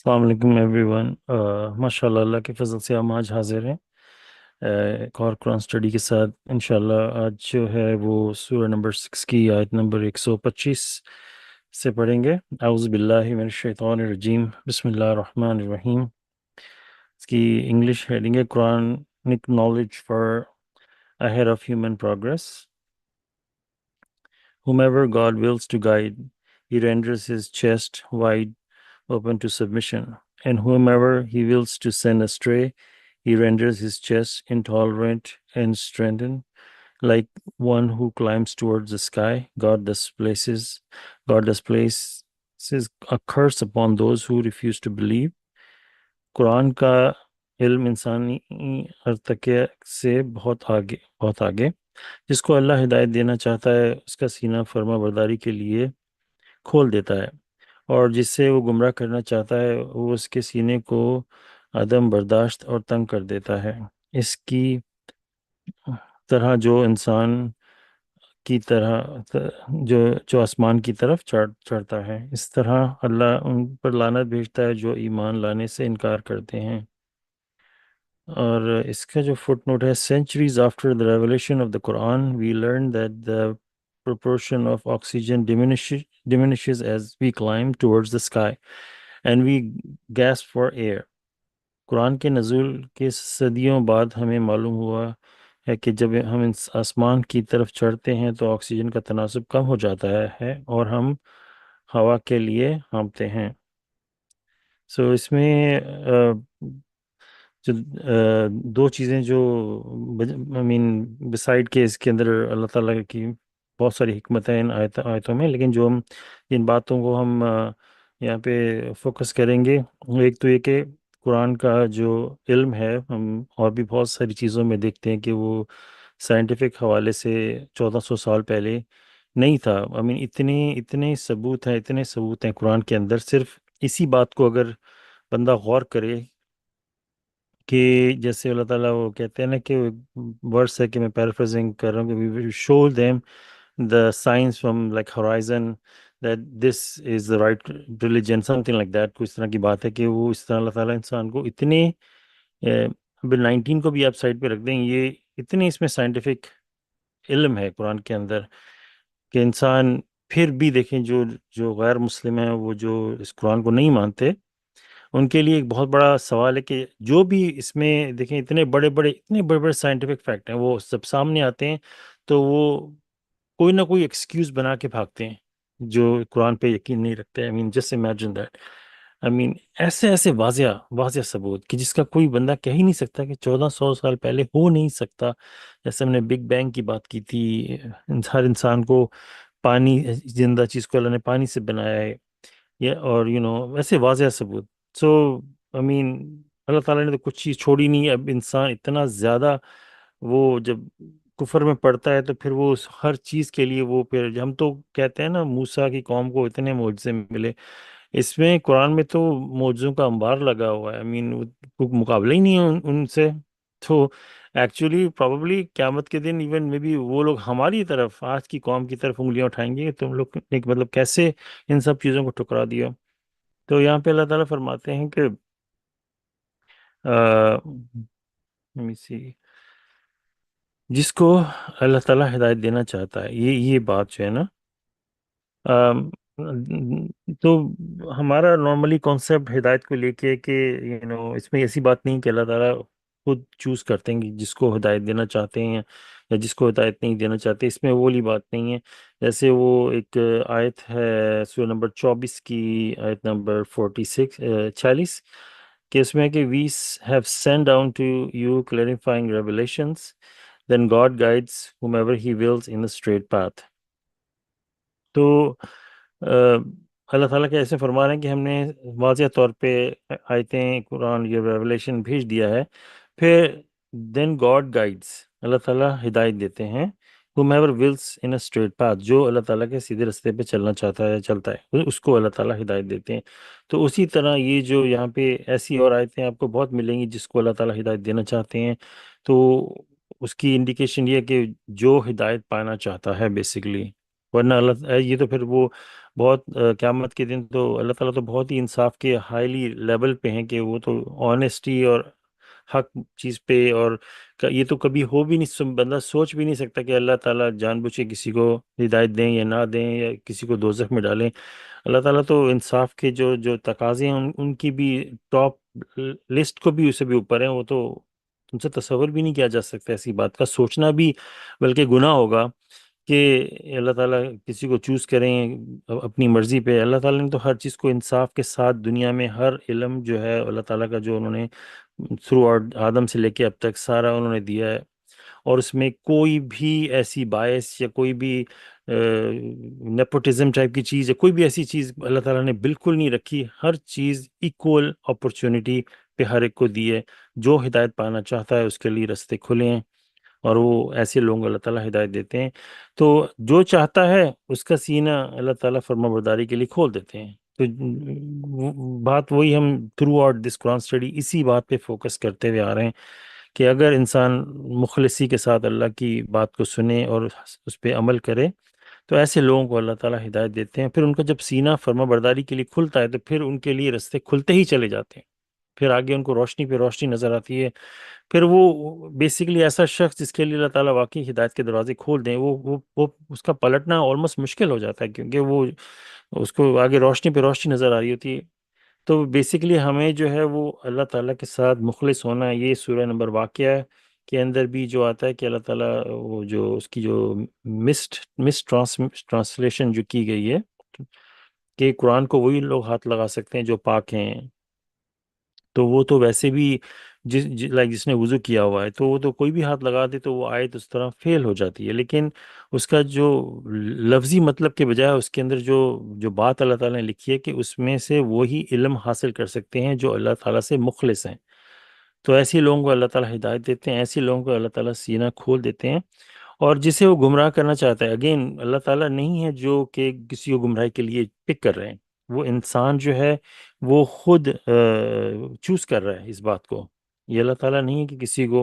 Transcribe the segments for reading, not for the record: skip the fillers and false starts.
السلام علیکم every one. ماشاء اللہ، اللہ کے فضل سے ہم آج حاضر ہیں ایک اور قرآن اسٹڈی کے ساتھ انشاءاللہ۔ آج جو ہے وہ سورہ نمبر 6 کی آیت نمبر 125 سے پڑھیں گے۔ اعوذ باللہ من الشیطان الرجیم، بسم اللہ الرحمن الرحیم۔ اس کی انگلش ہیڈنگ ہے Quranic knowledge for ahead of human progress. Whomever God wills to guide, he renders his chest wide open to submission, and whomever he wills to send astray, he renders his chest intolerant and strengthened, like one who climbs towards the sky. God thus places a curse upon those who refuse to believe. قرآن کا علم انسانی ارتقے سے بہت آگے۔ جس کو اللہ ہدایت دینا چاہتا ہے اس کا سینہ فرما برداری کے لیے کھول دیتا ہے، اور جس سے وہ گمراہ کرنا چاہتا ہے وہ اس کے سینے کو عدم برداشت اور تنگ کر دیتا ہے۔ اس کی طرح جو انسان کی طرح جو آسمان کی طرف چڑھتا ہے، اس طرح اللہ ان پر لعنت بھیجتا ہے جو ایمان لانے سے انکار کرتے ہیں۔ اور اس کا جو فٹ نوٹ ہے، centuries after the revelation of the Quran, we learn that the proportion of oxygen diminishes as we climb towards the sky and we gasp for air. قرآن کے نزول کے صدیوں بعد ہمیں معلوم ہوا ہے کہ جب ہم آسمان کی طرف چڑھتے ہیں تو آکسیجن کا تناسب کم ہو جاتا ہے اور ہم ہوا کے لیے ہانپتے ہیں۔ اس میں جو دو چیزیں جو بسائڈ کے اس کے اندر اللہ تعالیٰ کی بہت ساری حکمت ہیں ان آیتوں میں، لیکن جو ہم جن باتوں کو ہم یہاں پہ فوکس کریں گے، ایک تو یہ کہ قرآن کا جو علم ہے، ہم اور بھی بہت ساری چیزوں میں دیکھتے ہیں کہ وہ سائنٹیفک حوالے سے 1400 سال پہلے نہیں تھا۔ اتنے ثبوت ہیں قرآن کے اندر۔ صرف اسی بات کو اگر بندہ غور کرے کہ جیسے اللہ تعالیٰ وہ کہتے ہیں نا کہ ورڈس ہے کہ میں پیرافریزنگ کر رہا ہوں کہ we will show them the signs from like horizon that this is the right religion, something like that۔ کوئی اس طرح کی بات ہے کہ وہ اس طرح اللہ تعالیٰ انسان کو اتنے 19 کو بھی آپ سائڈ پہ رکھ دیں، یہ اتنے اس میں سائنٹیفک علم ہے قرآن کے اندر کہ انسان پھر بھی دیکھیں جو غیر مسلم ہیں، وہ جو اس قرآن کو نہیں مانتے، ان کے لیے ایک بہت بڑا سوال ہے کہ جو بھی اس میں دیکھیں اتنے بڑے سائنٹیفک فیکٹ ہیں، وہ سب سامنے آتے ہیں تو وہ کوئی نہ کوئی ایکسکیوز بنا کے بھاگتے ہیں جو قرآن پہ یقین نہیں رکھتے۔ جسٹ امیجن دیٹ، ایسے واضح ثبوت کہ جس کا کوئی بندہ کہہ ہی نہیں سکتا کہ 1400 سال پہلے ہو نہیں سکتا۔ جیسے ہم نے بگ بینگ کی بات کی تھی، ہر انسان کو پانی، زندہ چیز کو اللہ نے پانی سے بنایا ہے، اور ویسے واضح ثبوت۔ سو اللہ تعالیٰ نے تو کچھ چیز چھوڑی نہیں ہے۔ اب انسان اتنا زیادہ وہ جب کفر میں پڑتا ہے تو پھر وہ ہر چیز کے لیے وہ، پھر ہم تو کہتے ہیں نا موسیٰ کی قوم کو اتنے معجزے ملے، اس میں قرآن میں تو معجزوں کا انبار لگا ہوا ہے۔ کوئی مقابلہ ہی نہیں ہے ان سے۔ تو ایکچولی پرابیبلی قیامت کے دن ایون میں بھی وہ لوگ ہماری طرف، آج کی قوم کی طرف انگلیاں اٹھائیں گے کہ تم لوگ نے مطلب کیسے ان سب چیزوں کو ٹھکرا دیا۔ تو یہاں پہ اللہ تعالیٰ فرماتے ہیں کہ let me see، جس کو اللہ تعالیٰ ہدایت دینا چاہتا ہے، یہ بات جو ہے نا، آم، تو ہمارا نارملی کانسیپٹ ہدایت کو لے کے کہ اس میں ایسی بات نہیں کہ اللہ تعالیٰ خود چوز کرتے ہیں کہ جس کو ہدایت دینا چاہتے ہیں یا جس کو ہدایت نہیں دینا چاہتے۔ اس میں وہ والی بات نہیں ہے۔ جیسے وہ ایک آیت ہے سورہ نمبر 24 کی آیت نمبر 46 کہ اس میں ہے کہ we have sent down to you clarifying revelations, then God guides whomever he wills in the straight path۔ تو اللہ تعالیٰ کے ایسے فرما رہے ہیں کہ ہم نے واضح طور پہ آیتیں، قرآن، یہ ریولیشن بھیج دیا ہے، پھر دین گاڈ گائیڈس، اللہ تعالیٰ ہدایت دیتے ہیں whomever wills in a straight path، جو اللہ تعالیٰ کے سیدھے رستے پہ چلنا چاہتا ہے چلتا ہے، اس کو اللہ تعالیٰ ہدایت دیتے ہیں۔ تو اسی طرح یہ جو یہاں پہ ایسی اور آیتیں آپ کو بہت ملیں گی جس کو اللہ تعالیٰ ہدایت دینا چاہتے ہیں، تو اس کی انڈیکیشن یہ ہے کہ جو ہدایت پانا چاہتا ہے بیسیکلی، ورنہ اللہ یہ تو پھر وہ بہت قیامت کے دن تو اللہ تعالیٰ تو بہت ہی انصاف کے ہائیلی لیول پہ ہیں کہ وہ تو آنیسٹی اور حق چیز پہ، اور یہ تو کبھی ہو بھی نہیں، بندہ سوچ بھی نہیں سکتا کہ اللہ تعالیٰ جان بوجھ کے کسی کو ہدایت دیں یا نہ دیں یا کسی کو دوزخ میں ڈالیں۔ اللہ تعالیٰ تو انصاف کے جو جو تقاضے ہیں ان کی بھی ٹاپ لسٹ کو بھی، اسے بھی اوپر ہیں، وہ تو ان سے تصور بھی نہیں کیا جا سکتا، ایسی بات کا سوچنا بھی بلکہ گناہ ہوگا کہ اللہ تعالیٰ کسی کو چوز کریں اپنی مرضی پہ۔ اللہ تعالیٰ نے تو ہر چیز کو انصاف کے ساتھ دنیا میں، ہر علم جو ہے اللہ تعالیٰ کا جو انہوں نے تھرو آؤٹ آدم سے لے کے اب تک سارا انہوں نے دیا ہے، اور اس میں کوئی بھی ایسی باعث یا کوئی بھی نیپوٹزم ٹائپ کی چیز یا کوئی بھی ایسی چیز اللہ تعالیٰ نے بالکل نہیں رکھی۔ ہر چیز ایکول اپرچونٹی پہ ہر ایک کو دی ہے، جو ہدایت پانا چاہتا ہے اس کے لیے رستے کھلے ہیں، اور وہ ایسے لوگوں کو اللہ تعالیٰ ہدایت دیتے ہیں۔ تو جو چاہتا ہے اس کا سینہ اللہ تعالیٰ فرما برداری کے لیے کھول دیتے ہیں۔ تو بات وہی، ہم through out this Quran study اسی بات پہ فوکس کرتے ہوئے آ رہے ہیں کہ اگر انسان مخلصی کے ساتھ اللہ کی بات کو سنے اور اس پہ عمل کرے تو ایسے لوگوں کو اللہ تعالیٰ ہدایت دیتے ہیں۔ پھر ان کا جب سینہ فرما برداری کے لیے کھلتا ہے تو پھر ان کے لیے رستے کھلتے ہی چلے جاتے ہیں، پھر آگے ان کو روشنی پہ روشنی نظر آتی ہے۔ پھر وہ بیسیکلی ایسا شخص جس کے لیے اللہ تعالیٰ واقعی ہدایت کے دروازے کھول دیں، وہ اس کا پلٹنا آلموسٹ مشکل ہو جاتا ہے، کیونکہ وہ اس کو آگے روشنی پہ روشنی نظر آ رہی ہوتی ہے۔ تو بیسیکلی ہمیں جو ہے وہ اللہ تعالیٰ کے ساتھ مخلص ہونا ہے۔ یہ سورہ نمبر واقعہ کے اندر بھی جو آتا ہے کہ اللہ تعالیٰ وہ جو اس کی جو مس ٹرانسلیشن جو کی گئی ہے کہ قرآن کو وہی لوگ ہاتھ لگا سکتے ہیں جو پاک ہیں، تو وہ تو ویسے بھی جس نے وضو کیا ہوا ہے تو وہ تو کوئی بھی ہاتھ لگا دے تو وہ آیت اس طرح فیل ہو جاتی ہے، لیکن اس کا جو لفظی مطلب کے بجائے اس کے اندر جو جو بات اللہ تعالیٰ نے لکھی ہے کہ اس میں سے وہی علم حاصل کر سکتے ہیں جو اللہ تعالیٰ سے مخلص ہیں۔ تو ایسی لوگوں کو اللہ تعالیٰ ہدایت دیتے ہیں، ایسی لوگوں کو اللہ تعالیٰ سینہ کھول دیتے ہیں، اور جسے وہ گمراہ کرنا چاہتا ہے، اگین اللہ تعالیٰ نہیں ہے جو کہ کسی کو گمراہی کے لیے پک کر رہے ہیں، وہ انسان جو ہے وہ خود چوز کر رہا ہے اس بات کو۔ یہ اللہ تعالیٰ نہیں ہے کہ کسی کو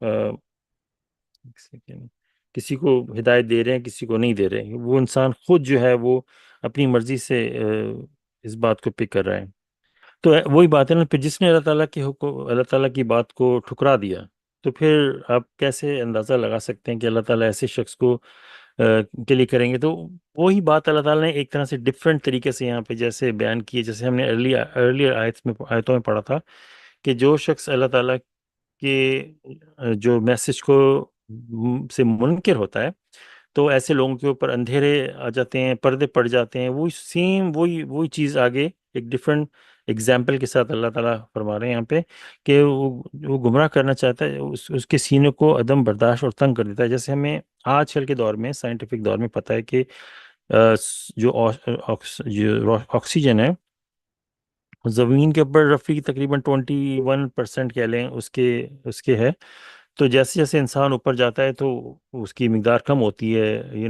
ایک سیکنڈ، کسی کو ہدایت دے رہے ہیں کسی کو نہیں دے رہے ہیں، وہ انسان خود جو ہے وہ اپنی مرضی سے اس بات کو پک کر رہا ہے۔ تو وہی بات ہے نا، پھر جس نے اللہ تعالیٰ کی حکم، اللہ تعالیٰ کی بات کو ٹھکرا دیا، تو پھر آپ کیسے اندازہ لگا سکتے ہیں کہ اللہ تعالیٰ ایسے شخص کو کے لیے کریں گے؟ تو وہی بات اللہ تعالیٰ نے ایک طرح سے ڈفرینٹ طریقے سے یہاں پہ جیسے بیان کی ہے، جیسے ہم نے ارلیئر آیتوں میں پڑھا تھا کہ جو شخص اللہ تعالیٰ کے جو میسج کو سے منکر ہوتا ہے تو ایسے لوگوں کے اوپر اندھیرے آ جاتے ہیں، پردے پڑ جاتے ہیں۔ وہی سیم وہی چیز آگے ایک ڈفرینٹ ایگزامپل کے ساتھ اللہ تعالیٰ فرما رہے ہیں یہاں پہ کہ وہ گمراہ کرنا چاہتا ہے، اس کے سینے کو عدم برداشت اور تنگ کر دیتا ہے۔ جیسے ہمیں آج کل کے دور میں، سائنٹیفک دور میں پتہ ہے کہ جو آکسیجن ہے زمین کے اوپر رفلی تقریباً 21% کہہ لیں اس کے ہے، تو جیسے جیسے انسان اوپر جاتا ہے تو اس کی مقدار کم ہوتی ہے،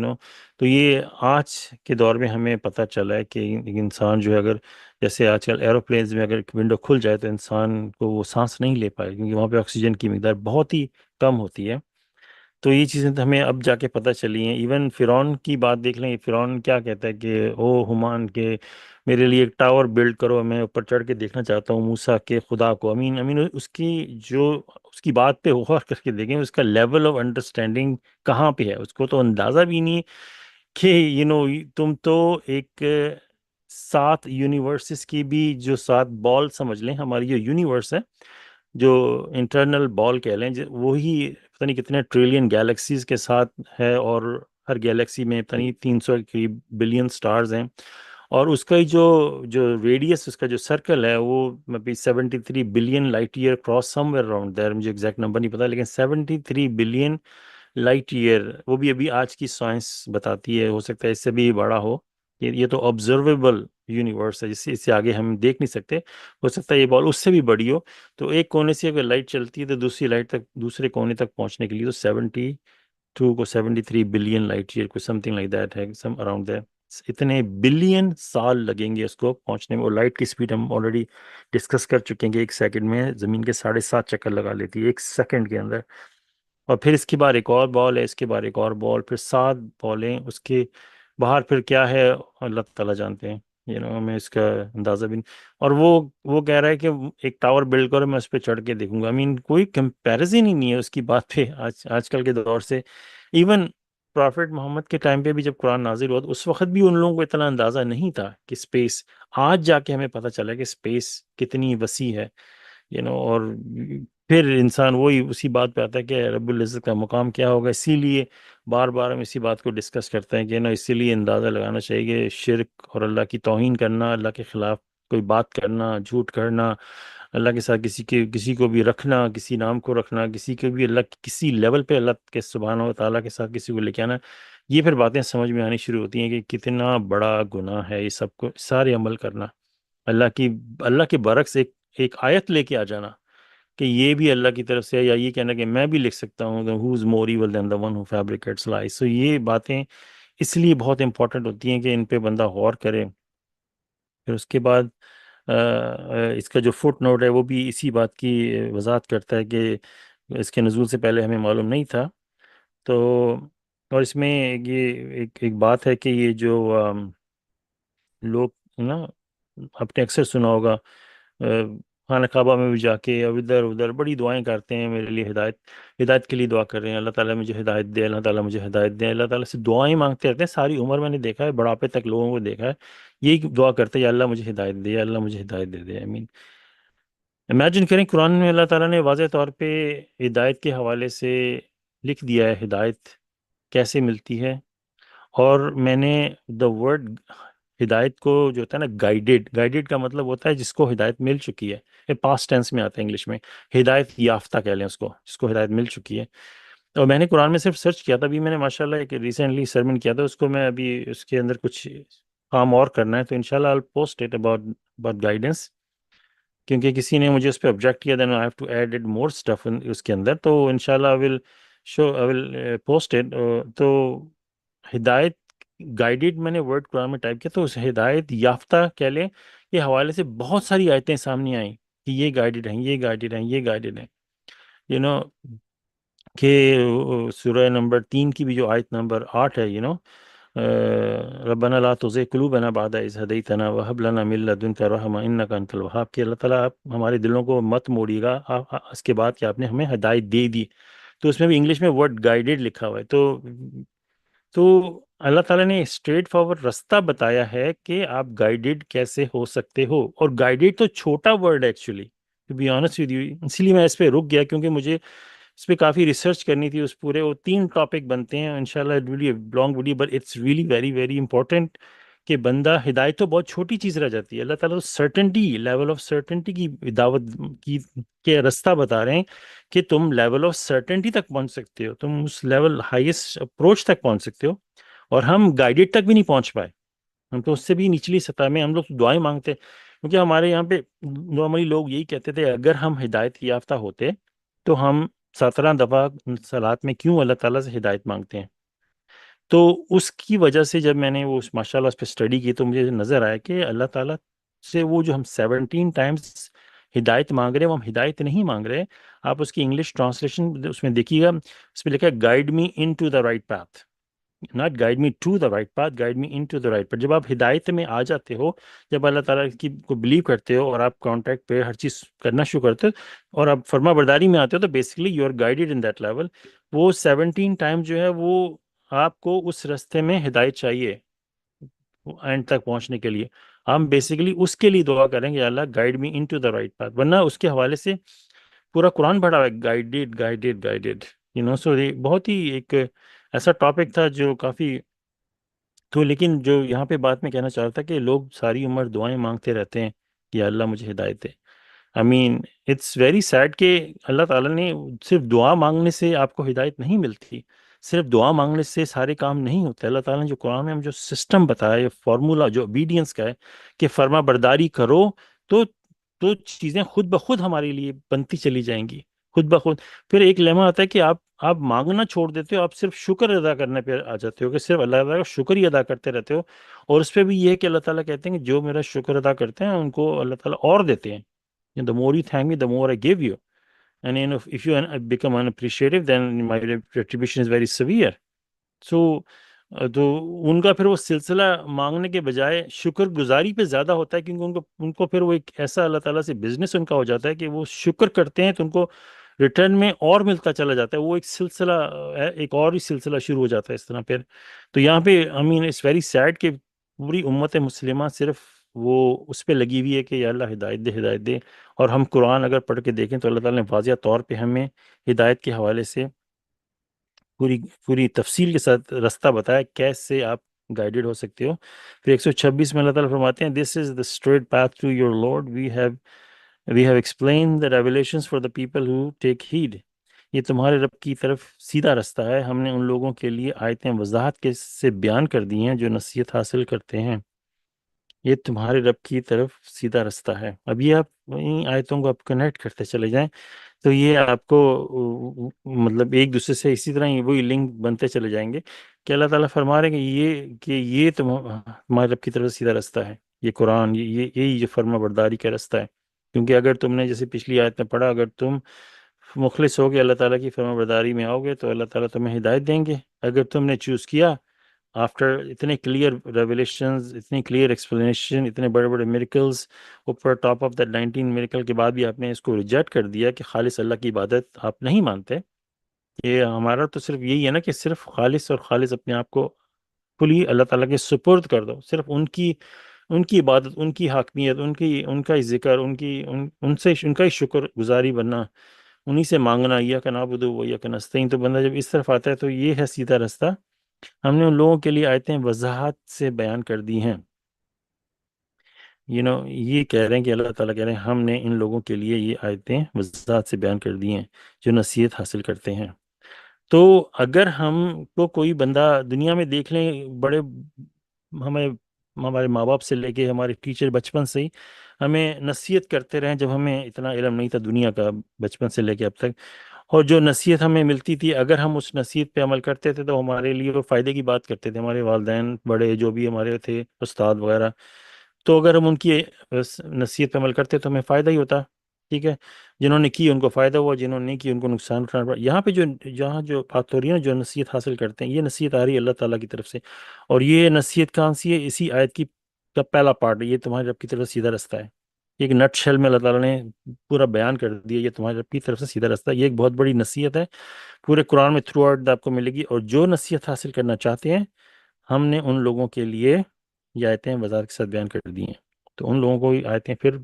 تو یہ آج کے دور میں ہمیں پتہ چلا ہے کہ انسان جو ہے اگر جیسے آج کل ایروپلینز میں اگر ونڈو کھل جائے تو انسان کو وہ سانس نہیں لے پائے، کیونکہ وہاں پہ آکسیجن کی مقدار بہت ہی کم ہوتی ہے۔ تو یہ چیزیں تو ہمیں اب جا کے پتہ چلی ہیں۔ ایون فرعون کی بات دیکھ لیں، فرعون کیا کہتا ہے کہ او ہمان کہ میرے لیے ایک ٹاور بلڈ کرو، میں اوپر چڑھ کے دیکھنا چاہتا ہوں موسیٰ کے خدا کو۔ امین اس کی بات پہ غور کر کے دیکھیں، اس کا لیول آف انڈرسٹینڈنگ کہاں پہ ہے، اس کو تو اندازہ بھی نہیں کہ تم تو ایک 7 یونیورسز کی بھی جو 7 بال سمجھ لیں، ہماری جو یونیورس ہے، جو انٹرنل بال کہہ لیں، وہی پتہ نہیں کتنے ٹریلین گیلیکسیز کے ساتھ ہے، اور ہر گیلیکسی میں پتہ نہیں 300 کے قریب بلین سٹارز ہیں، اور اس کا ہی جو ریڈیس، اس کا جو سرکل ہے وہ 73 billion light year cross somewhere around there, مجھے ایگزیکٹ نمبر نہیں پتا، لیکن 73 بلین لائٹ ایئر، وہ بھی ابھی آج کی سائنس بتاتی ہے، ہو سکتا ہے اس سے بھی بڑا ہو، یہ تو آبزرویبل یونیورس ہے، اس سے آگے ہم دیکھ نہیں سکتے، ہو سکتا ہے یہ بال اس سے بھی بڑی ہو۔ تو ایک کونے سے اگر لائٹ چلتی ہے تو دوسری لائٹ تک، دوسرے کونے تک پہنچنے کے لیے تو 73 بلین لائٹ ایئر کو سم تھنگ لائک دیٹ ہے، سم اراؤنڈ دیٹ، اتنے بلین سال لگیں گے اس کو پہنچنے میں، اور لائٹ کی سپیڈ ہم آلریڈی ڈسکس کر چکے ہیں کہ ایک سیکنڈ میں زمین کے 7.5 چکر لگا لیتی ہے، ایک سیکنڈ کے اندر۔ اور پھر اس کے بعد ایک اور بال ہے، اس کے بعد ایک اور بال، پھر 7 بالیں اس کے باہر پھر کیا ہے اللہ تعالیٰ جانتے ہیں، ہمیں اس کا اندازہ بھی نہیں۔ اور وہ کہہ رہا ہے کہ ایک ٹاور بلڈ کرو، میں اس پہ چڑھ کے دیکھوں گا۔ کوئی کمپیریزن ہی نہیں ہے اس کی بات پہ آج کل کے دور سے۔ ایون پرافٹ محمد کے ٹائم پہ بھی جب قرآن نازل ہوا تو اس وقت بھی ان لوگوں کو اتنا اندازہ نہیں تھا کہ اسپیس، آج جا کے ہمیں پتہ چلا کہ اسپیس کتنی وسیع ہے، اور پھر انسان وہی اسی بات پہ آتا ہے کہ رب العزت کا مقام کیا ہوگا۔ اسی لیے بار بار ہم اسی بات کو ڈسکس کرتے ہیں کہ اسی لیے اندازہ لگانا چاہیے کہ شرک اور اللہ کی توہین کرنا، اللہ کے خلاف کوئی بات کرنا، جھوٹ کرنا، اللہ کے ساتھ کسی کو بھی رکھنا، کسی نام کو رکھنا، کسی کو بھی اللہ کسی لیول پہ اللہ کے سبحانہ و تعالیٰ کے ساتھ کسی کو لے کے آنا، یہ پھر باتیں سمجھ میں آنی شروع ہوتی ہیں کہ کتنا بڑا گناہ ہے یہ سب کو سارے عمل کرنا۔ اللہ کی اللہ کے برعکس ایک آیت لے کے آ جانا کہ یہ بھی اللہ کی طرف سے ہے، یا یہ کہنا کہ میں بھی لکھ سکتا ہوں ہو از مور ایول دین دا ون ہو فیبریکیٹس لائes۔ سو یہ باتیں اس لیے بہت امپورٹنٹ ہوتی ہیں کہ ان پہ بندہ غور کرے۔ پھر اس کے بعد اس کا جو فٹ نوٹ ہے وہ بھی اسی بات کی وضاحت کرتا ہے کہ اس کے نزول سے پہلے ہمیں معلوم نہیں تھا۔ تو اور اس میں یہ ایک بات ہے کہ یہ جو لوگ نا، آپ نے اکثر سنا ہوگا خانہ کعبہ میں بھی جا کے اب ادھر ادھر بڑی دعائیں کرتے ہیں، میرے لیے ہدایت کے لیے دعا کر رہے ہیں، اللہ تعالیٰ مجھے ہدایت دے، اللہ تعالیٰ مجھے ہدایت دے، اللہ تعالیٰ سے دعائیں مانگتے رہتے ہیں ساری عمر۔ میں نے دیکھا ہے بڑھاپے تک لوگوں کو دیکھا ہے یہی دعا کرتے ہیں، یا اللہ مجھے ہدایت دے، یا اللہ مجھے ہدایت دے دے۔ امیجن کریں قرآن میں اللہ تعالیٰ نے واضح طور پہ ہدایت کے حوالے سے لکھ دیا ہے ہدایت کیسے ملتی ہے۔ اور میں نے دا ورڈ ہدایت کو جو ہوتا ہے نا، گائیڈیڈ کا مطلب ہوتا ہے جس کو ہدایت مل چکی ہے، یہ پاسٹ ٹینس میں آتا ہے انگلش میں، ہدایت یافتہ کہہ لیں اس کو، جس کو ہدایت مل چکی ہے۔ اور میں نے قرآن میں صرف سرچ کیا تھا، ابھی میں نے ماشاءاللہ ایک ریسنٹلی سرمن کیا تھا، اس کو میں ابھی اس کے اندر کچھ کام اور کرنا ہے، تو انشاءاللہ I'll post it about guidance، کیونکہ کسی نے مجھے اس پہ آبجیکٹ کیا، then I have to add it more stuff اس کے اندر، تو انشاءاللہ I will post it۔ تو ہدایت گائیڈڈ میں نے ورڈ قرآن میں ٹائپ کیا تو اس ہدایت یافتہ کہہ لیں کے حوالے سے بہت ساری آیتیں سامنے آئیں کہ یہ گائیڈڈ ہیں، یہ گائیڈڈ ہیں، یہ گائیڈڈ ہیں، یو نو کہ سورہ نمبر 3 کی بھی جو آیت نمبر 8 ہے، ربنا لا تزغ قلوبنا بعد اذ ہدیتنا وہب لنا من لدنک رحمۃ انک انت الوہاب، کہ اللہ تعالیٰ آپ ہمارے دلوں کو مت موڑیے گا اس کے بعد کہ آپ نے ہمیں ہدایت دے دی۔ تو اس میں بھی انگلش میں ورڈ گائیڈڈ لکھا ہوا ہے، تو اللہ تعالیٰ نے اسٹریٹ فارورڈ رستہ بتایا ہے کہ آپ گائیڈڈ کیسے ہو سکتے ہو۔ اور گائیڈڈ تو چھوٹا ورڈ ہے actually, to be honest with you, اسی لیے میں اس پہ رک گیا کیونکہ مجھے اس پہ کافی ریسرچ کرنی تھی۔ اس پورے وہ 3 ٹاپک بنتے ہیں انشاءاللہ، it will be a long video but it's really very very important کہ بندہ، ہدایت تو بہت چھوٹی چیز رہ جاتی ہے، اللہ تعالیٰ تو سرٹنٹی، لیول آف سرٹنٹی کی دعوت کی کے رستہ بتا رہے ہیں کہ تم لیول آف سرٹنٹی تک پہنچ سکتے ہو، تم اس لیول ہائیسٹ اپروچ تک پہنچ سکتے ہو، اور ہم گائیڈڈ تک بھی نہیں پہنچ پائے، ہم تو اس سے بھی نچلی سطح میں ہم لوگ دعائیں مانگتے ہیں، کیونکہ ہمارے یہاں پہ نارملی لوگ یہی کہتے تھے اگر ہم ہدایت یافتہ ہوتے تو ہم 17 دفعہ صلات میں کیوں اللہ تعالیٰ سے ہدایت مانگتے ہیں۔ تو اس کی وجہ سے جب میں نے وہ ماشاءاللہ اس پہ اسٹڈی کی تو مجھے نظر آیا کہ اللہ تعالیٰ سے وہ جو ہم 17 ٹائمز ہدایت مانگ رہے ہیں وہ ہم ہدایت نہیں مانگ رہے۔ آپ اس کی انگلش ٹرانسلیشن اس میں دیکھیے گا، اس پہ لکھا ہے guide me into the right path, not guide me to the right path, guide me into the right path. جب آپ ہدایت میں آ جاتے ہو، جب اللہ تعالیٰ کی کو بلیو کرتے ہو اور آپ کانٹیکٹ پہ ہر چیز کرنا شروع کرتے ہو اور آپ فرما برداری میں آتے ہو، تو basically you are guided in that level. وہ 17 ٹائم جو ہے وہ آپ کو اس رستے میں ہدایت چاہیے اینڈ تک پہنچنے کے لیے، ہم بیسیکلی اس کے لیے دعا کریں گے اللہ guide me into the right path, ورنہ اس کے حوالے سے پورا قرآن پڑھا ہوا ہے گائیڈڈ گائیڈڈ گائیڈڈ، سو یہ بہت ہی ایک ایسا ٹاپک تھا جو کافی، تو لیکن جو یہاں پہ بات میں کہنا چاہ رہا تھا کہ لوگ ساری عمر دعائیں مانگتے رہتے ہیں کہ یا اللہ مجھے ہدایت دے۔ اٹس ویری سیڈ کہ اللہ تعالیٰ نے صرف دعا مانگنے سے آپ کو ہدایت نہیں ملتی، صرف دعا مانگنے سے سارے کام نہیں ہوتے۔ اللہ تعالیٰ نے جو قرآن میں ہم جو سسٹم بتایا، یہ فارمولا جو اوبیڈینس کا ہے کہ فرما برداری کرو تو چیزیں خود بخود ہمارے لیے بنتی چلی جائیں گی، خود بخود۔ پھر ایک لمحہ آتا ہے کہ آپ مانگنا چھوڑ دیتے ہو، آپ صرف شکر ادا کرنے پہ آ جاتے ہو کہ صرف اللہ تعالیٰ کا شکر ہی ادا کرتے رہتے ہو، اور اس پہ بھی یہ ہے کہ اللہ تعالیٰ کہتے ہیں کہ جو میرا شکر ادا کرتے ہیں ان کو اللہ تعالیٰ اور دیتے ہیں، the more you thank me, the more I give you. And if you become unappreciative, then my retribution is very severe. So تو ان کا پھر وہ سلسلہ مانگنے کے بجائے شکر گزاری پہ زیادہ ہوتا ہے، کیونکہ ان کو پھر وہ ایک ایسا اللہ تعالیٰ سے بزنس ان کا ہو جاتا ہے کہ وہ شکر کرتے ہیں تو ان کو ریٹرن میں اور ملتا چلا جاتا ہے، وہ ایک سلسلہ ایک اور ہی سلسلہ شروع ہو جاتا ہے اس طرح پھر. تو یہاں پہ آئی مین اٹس ویری سیڈ کہ پوری امت مسلمہ صرف وہ اس پہ لگی ہوئی ہے کہ یا اللہ ہدایت دے ہدایت دے. اور ہم قرآن اگر پڑھ کے دیکھیں تو اللہ تعالیٰ نے واضح طور پہ ہمیں ہدایت کے حوالے سے پوری پوری تفصیل کے ساتھ رستہ بتایا کیسے آپ گائیڈڈ ہو سکتے ہو. پھر 126 میں اللہ تعالیٰ فرماتے ہیں this is the straight path to your lord we have explained the revelations for the people who take heed. یہ تمہارے رب کی طرف سیدھا رستہ ہے، ہم نے ان لوگوں کے لیے آیتیں وضاحت کے سے بیان کر دی ہیں جو نصیحت حاصل کرتے ہیں. یہ تمہارے رب کی طرف سیدھا رستہ ہے. اب یہ آپ ان آیتوں کو آپ کنیکٹ کرتے چلے جائیں تو یہ آپ کو مطلب ایک دوسرے سے اسی طرح ہی وہی لنک بنتے چلے جائیں گے کہ اللہ تعالیٰ فرما رہے ہیں کہ یہ تمہارے رب کی طرف سیدھا رستہ ہے، یہ قرآن، یہی جو فرما برداری کا رستہ ہے. کیونکہ اگر تم نے جیسے پچھلی آیت میں پڑھا، اگر تم مخلص ہو کے اللہ تعالیٰ کی فرما برداری میں آؤ گے تو اللہ تعالیٰ تمہیں ہدایت دیں گے. اگر تم نے چوز کیا آفٹر اتنے کلیئر ریولیشنز، اتنی کلیئر ایکسپلینیشن، اتنے بڑے بڑے میریکلز، اوپر ٹاپ آف دیٹ 19 میریکل کے بعد بھی آپ نے اس کو ریجیکٹ کر دیا کہ خالص اللہ کی عبادت آپ نہیں مانتے. یہ ہمارا تو صرف یہی ہے نا کہ صرف خالص اور خالص اپنے آپ کو کھلی اللہ تعالیٰ کے سپرد کر دو، صرف ان کی عبادت، ان کی حاکمیت، ان کا ہی ذکر، ان کا ہی شکر گزاری بننا، انہی سے مانگنا، یا کا نعبد و یا کا نستعین. تو بندہ جب اس طرف آتا ہے تو یہ ہے سیدھا رستہ. ہم نے ان لوگوں کے لیے آیتیں وضاحت سے بیان کر دی ہیں. یہ کہہ رہے ہیں کہ اللہ تعالیٰ کہہ رہے ہیں ہم نے ان لوگوں کے لیے یہ آیتیں وضاحت سے بیان کر دی ہیں جو نصیحت حاصل کرتے ہیں. تو اگر ہم کو کوئی بندہ دنیا میں دیکھ لیں، بڑے ہمیں ہمارے ماں باپ سے لے کے ہمارے ٹیچر بچپن سے ہی ہمیں نصیحت کرتے رہیں، جب ہمیں اتنا علم نہیں تھا دنیا کا بچپن سے لے کے اب تک، اور جو نصیحت ہمیں ملتی تھی اگر ہم اس نصیحت پہ عمل کرتے تھے تو ہمارے لیے وہ فائدے کی بات کرتے تھے، ہمارے والدین بڑے جو بھی ہمارے تھے استاد وغیرہ. تو اگر ہم ان کی نصیحت پہ عمل کرتے تو ہمیں فائدہ ہی ہوتا. ٹھیک ہے، جنہوں نے کی ان کو فائدہ ہوا، جنہوں نے نہیں کی ان کو نقصان اٹھانا پڑا. یہاں پہ جہاں جو بات ہو رہی ہے نا، جو نصیحت حاصل کرتے ہیں، یہ نصیحت آ رہی ہے اللہ تعالیٰ کی طرف سے. اور یہ نصیحت کہاں سی ہے؟ اسی آیت کا پہلا پارٹ ہے، یہ تمہارے رب کی طرف سے سیدھا رستہ ہے. ایک نٹ شیل میں اللہ تعالیٰ نے پورا بیان کر دیا یہ تمہارے رب کی طرف سے سیدھا رستہ ہے. یہ ایک بہت بڑی نصیحت ہے، پورے قرآن میں تھرو آؤٹ آپ کو ملے گی. اور جو نصیحت حاصل کرنا چاہتے ہیں ہم نے ان لوگوں کے لیے یہ آیتیں وضاحت کے ساتھ بیان کر دی ہیں. تو ان لوگوں کو یہ آیتیں پھر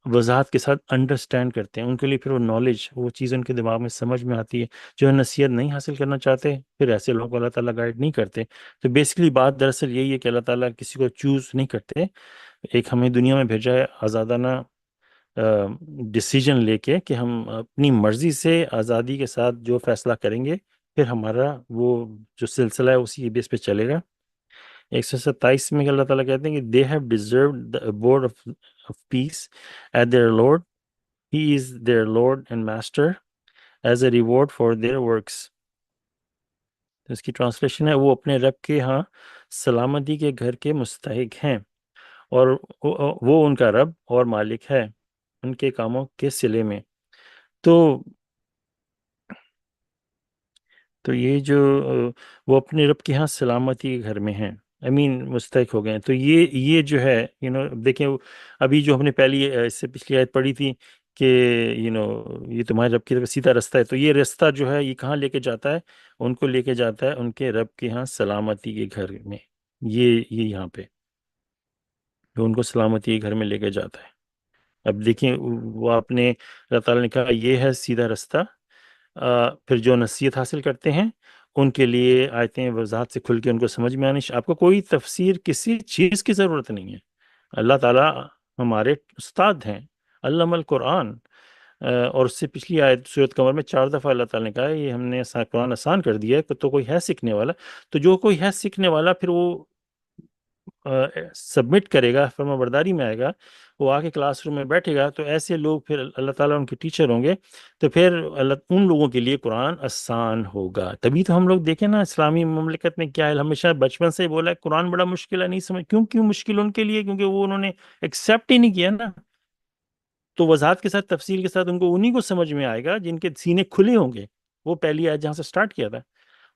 وضاحت کے ساتھ انڈرسٹینڈ کرتے ہیں، ان کے لیے پھر وہ نالج، وہ چیز ان کے دماغ میں سمجھ میں آتی ہے. جو نصیحت نہیں حاصل کرنا چاہتے پھر ایسے لوگوں کو اللہ تعالیٰ گائیڈ نہیں کرتے. تو بیسکلی بات دراصل یہی ہے کہ اللہ تعالیٰ کسی کو چوز نہیں کرتے. ایک ہمیں دنیا میں بھیجا ہے آزادانہ ڈیسیجن لے کے کہ ہم اپنی مرضی سے آزادی کے ساتھ جو فیصلہ کریں گے، پھر ہمارا وہ جو سلسلہ ہے اسی بیس پہ چلے گا. 127 میں اللہ تعالیٰ کہتے ہیں کہ they have deserved the abode of peace at their Lord. He is their Lord and Master as a reward for their works. اس کی ٹرانسلیشن ہے وہ اپنے رب کے ہاں سلامتی کے گھر کے مستحق ہیں، اور وہ ان کا رب اور مالک ہے ان کے کاموں کے صلے میں. تو یہ جو وہ اپنے رب کے ہاں سلامتی کے گھر میں ہیں، مستحق ہو گئے ہیں. تو یہ جو ہے دیکھیں ابھی جو ہم نے پہلی اس سے پچھلی آیت پڑھی تھی کہ یہ تمہارے رب کی طرف سیدھا رستہ ہے. تو یہ رستہ جو ہے یہ کہاں لے کے جاتا ہے؟ ان کو لے کے جاتا ہے ان کے رب کے ہاں سلامتی کے گھر میں. یہ یہاں پہ جو ان کو سلامتی کے گھر میں لے کے جاتا ہے. اب دیکھیں وہ آپ نے اللہ تعالیٰ نے کہا یہ ہے سیدھا رستہ. پھر جو نصیحت حاصل کرتے ہیں ان کے لیے آیتیں وضاحت سے کھل کے ان کو سمجھ میں آنی. آپ کو کوئی تفسیر کسی چیز کی ضرورت نہیں ہے. اللہ تعالیٰ ہمارے استاد ہیں، علم القرآن. اور اس سے پچھلی آیت سورۃ قمر میں 4 دفعہ اللہ تعالیٰ نے کہا ہے یہ ہم نے قرآن آسان کر دیا ہے تو کوئی ہے سیکھنے والا. تو جو کوئی ہے سیکھنے والا پھر وہ سبمٹ کرے گا، فرما برداری میں آئے گا، وہ آ کے کلاس روم میں بیٹھے گا، تو ایسے لوگ پھر اللہ تعالیٰ ان کے ٹیچر ہوں گے. تو پھر ان لوگوں کے لیے قرآن آسان ہوگا. تبھی تو ہم لوگ دیکھیں نا اسلامی مملکت میں کیا ہے، ہمیشہ بچپن سے بولا ہے قرآن بڑا مشکل ہے، نہیں سمجھ. کیوں مشکل ان کے لیے؟ کیونکہ وہ انہوں نے ایکسیپٹ ہی نہیں کیا نا. تو وضاحت کے ساتھ تفصیل کے ساتھ ان کو انہی کو سمجھ میں آئے گا جن کے سینے کھلے ہوں گے. وہ پہلی آیت جہاں سے سٹارٹ کیا تھا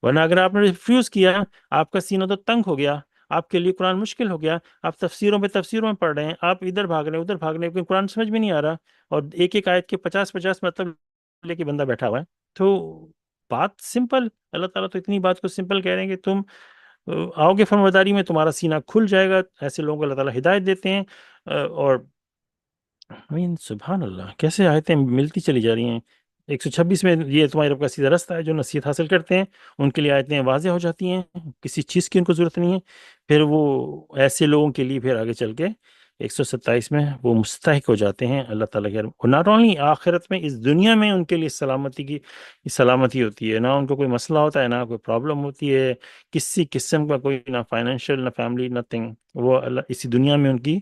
ورنہ اگر آپ نے ریفیوز کیا، آپ کا سینہ تو تنگ ہو گیا، آپ کے لیے قرآن مشکل ہو گیا، آپ تفسیروں پہ تفسیروں میں پڑھ رہے ہیں، آپ ادھر بھاگ رہے ہیں ادھر بھاگ رہے ہیں، کیونکہ قرآن سمجھ میں نہیں آ رہا، اور ایک ایک آیت کے 50 50 مطلب لے کے بندہ بیٹھا ہوا ہے. تو بات سمپل، اللہ تعالیٰ تو اتنی بات کو سمپل کہہ رہے ہیں کہ تم آؤ گے فرمارداری میں، تمہارا سینہ کھل جائے گا. ایسے لوگوں کو اللہ تعالیٰ ہدایت دیتے ہیں. اور سبحان اللہ، کیسے آیتیں ملتی چلی جا رہی ہیں. 126 میں یہ تمہارے رب کا سیدھا رستہ ہے، جو نصیحت حاصل کرتے ہیں ان کے لیے آیتیں واضح ہو جاتی ہیں، کسی چیز کی ان کو ضرورت نہیں ہے. پھر وہ ایسے لوگوں کے لیے پھر آگے چل کے 127 میں وہ مستحق ہو جاتے ہیں اللہ تعالیٰ کے. ناٹ اونلی آخرت میں، اس دنیا میں ان کے لیے سلامتی ہوتی ہے، نہ ان کو کوئی مسئلہ ہوتا ہے، نہ کوئی پرابلم ہوتی ہے کسی قسم کا، کوئی نہ فائنینشیل نہ فیملی نتھنگ. وہ اللہ اسی دنیا میں ان کی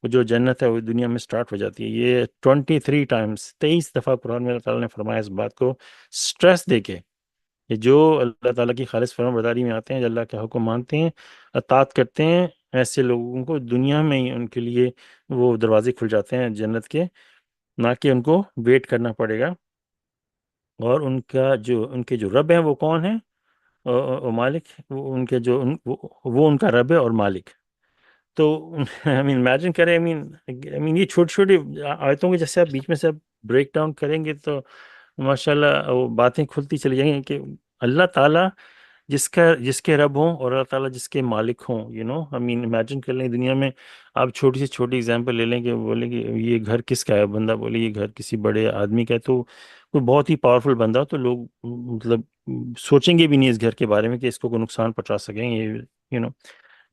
وہ جو جنت ہے وہ دنیا میں سٹارٹ ہو جاتی ہے. یہ 23 ٹائمز، 23 دفعہ قرآن میں اللہ تعالیٰ نے فرمایا اس بات کو سٹریس دے کے کہ جو اللہ تعالیٰ کی خالص فرمان برداری میں آتے ہیں، جو اللہ کا حکم مانتے ہیں، اطاعت کرتے ہیں، ایسے لوگوں کو دنیا میں ہی ان کے لیے وہ دروازے کھل جاتے ہیں جنت کے، نہ کہ ان کو ویٹ کرنا پڑے گا. اور ان کے جو رب ہیں وہ کون ہیں؟ مالک، وہ ان کے جو وہ ان کا رب ہے اور مالک. تو امیجن کریں، یہ چھوٹی چھوٹی آیتوں کے جیسے آپ بیچ میں سے بریک ڈاؤن کریں گے تو ماشاءاللہ وہ باتیں کھلتی چلی جائیں گی کہ اللہ تعالیٰ جس کے رب ہوں اور اللہ تعالیٰ جس کے مالک ہوں. امیجن کر لیں دنیا میں آپ چھوٹی سے چھوٹی اگزامپل لے لیں کہ بولیں کہ یہ گھر کس کا ہے، بندہ بولے یہ گھر کسی بڑے آدمی کا ہے، تو کوئی بہت ہی پاورفل بندہ ہو تو لوگ مطلب سوچیں گے بھی نہیں اس گھر کے بارے میں کہ اس کو کوئی نقصان پہنچا سکیں. یہ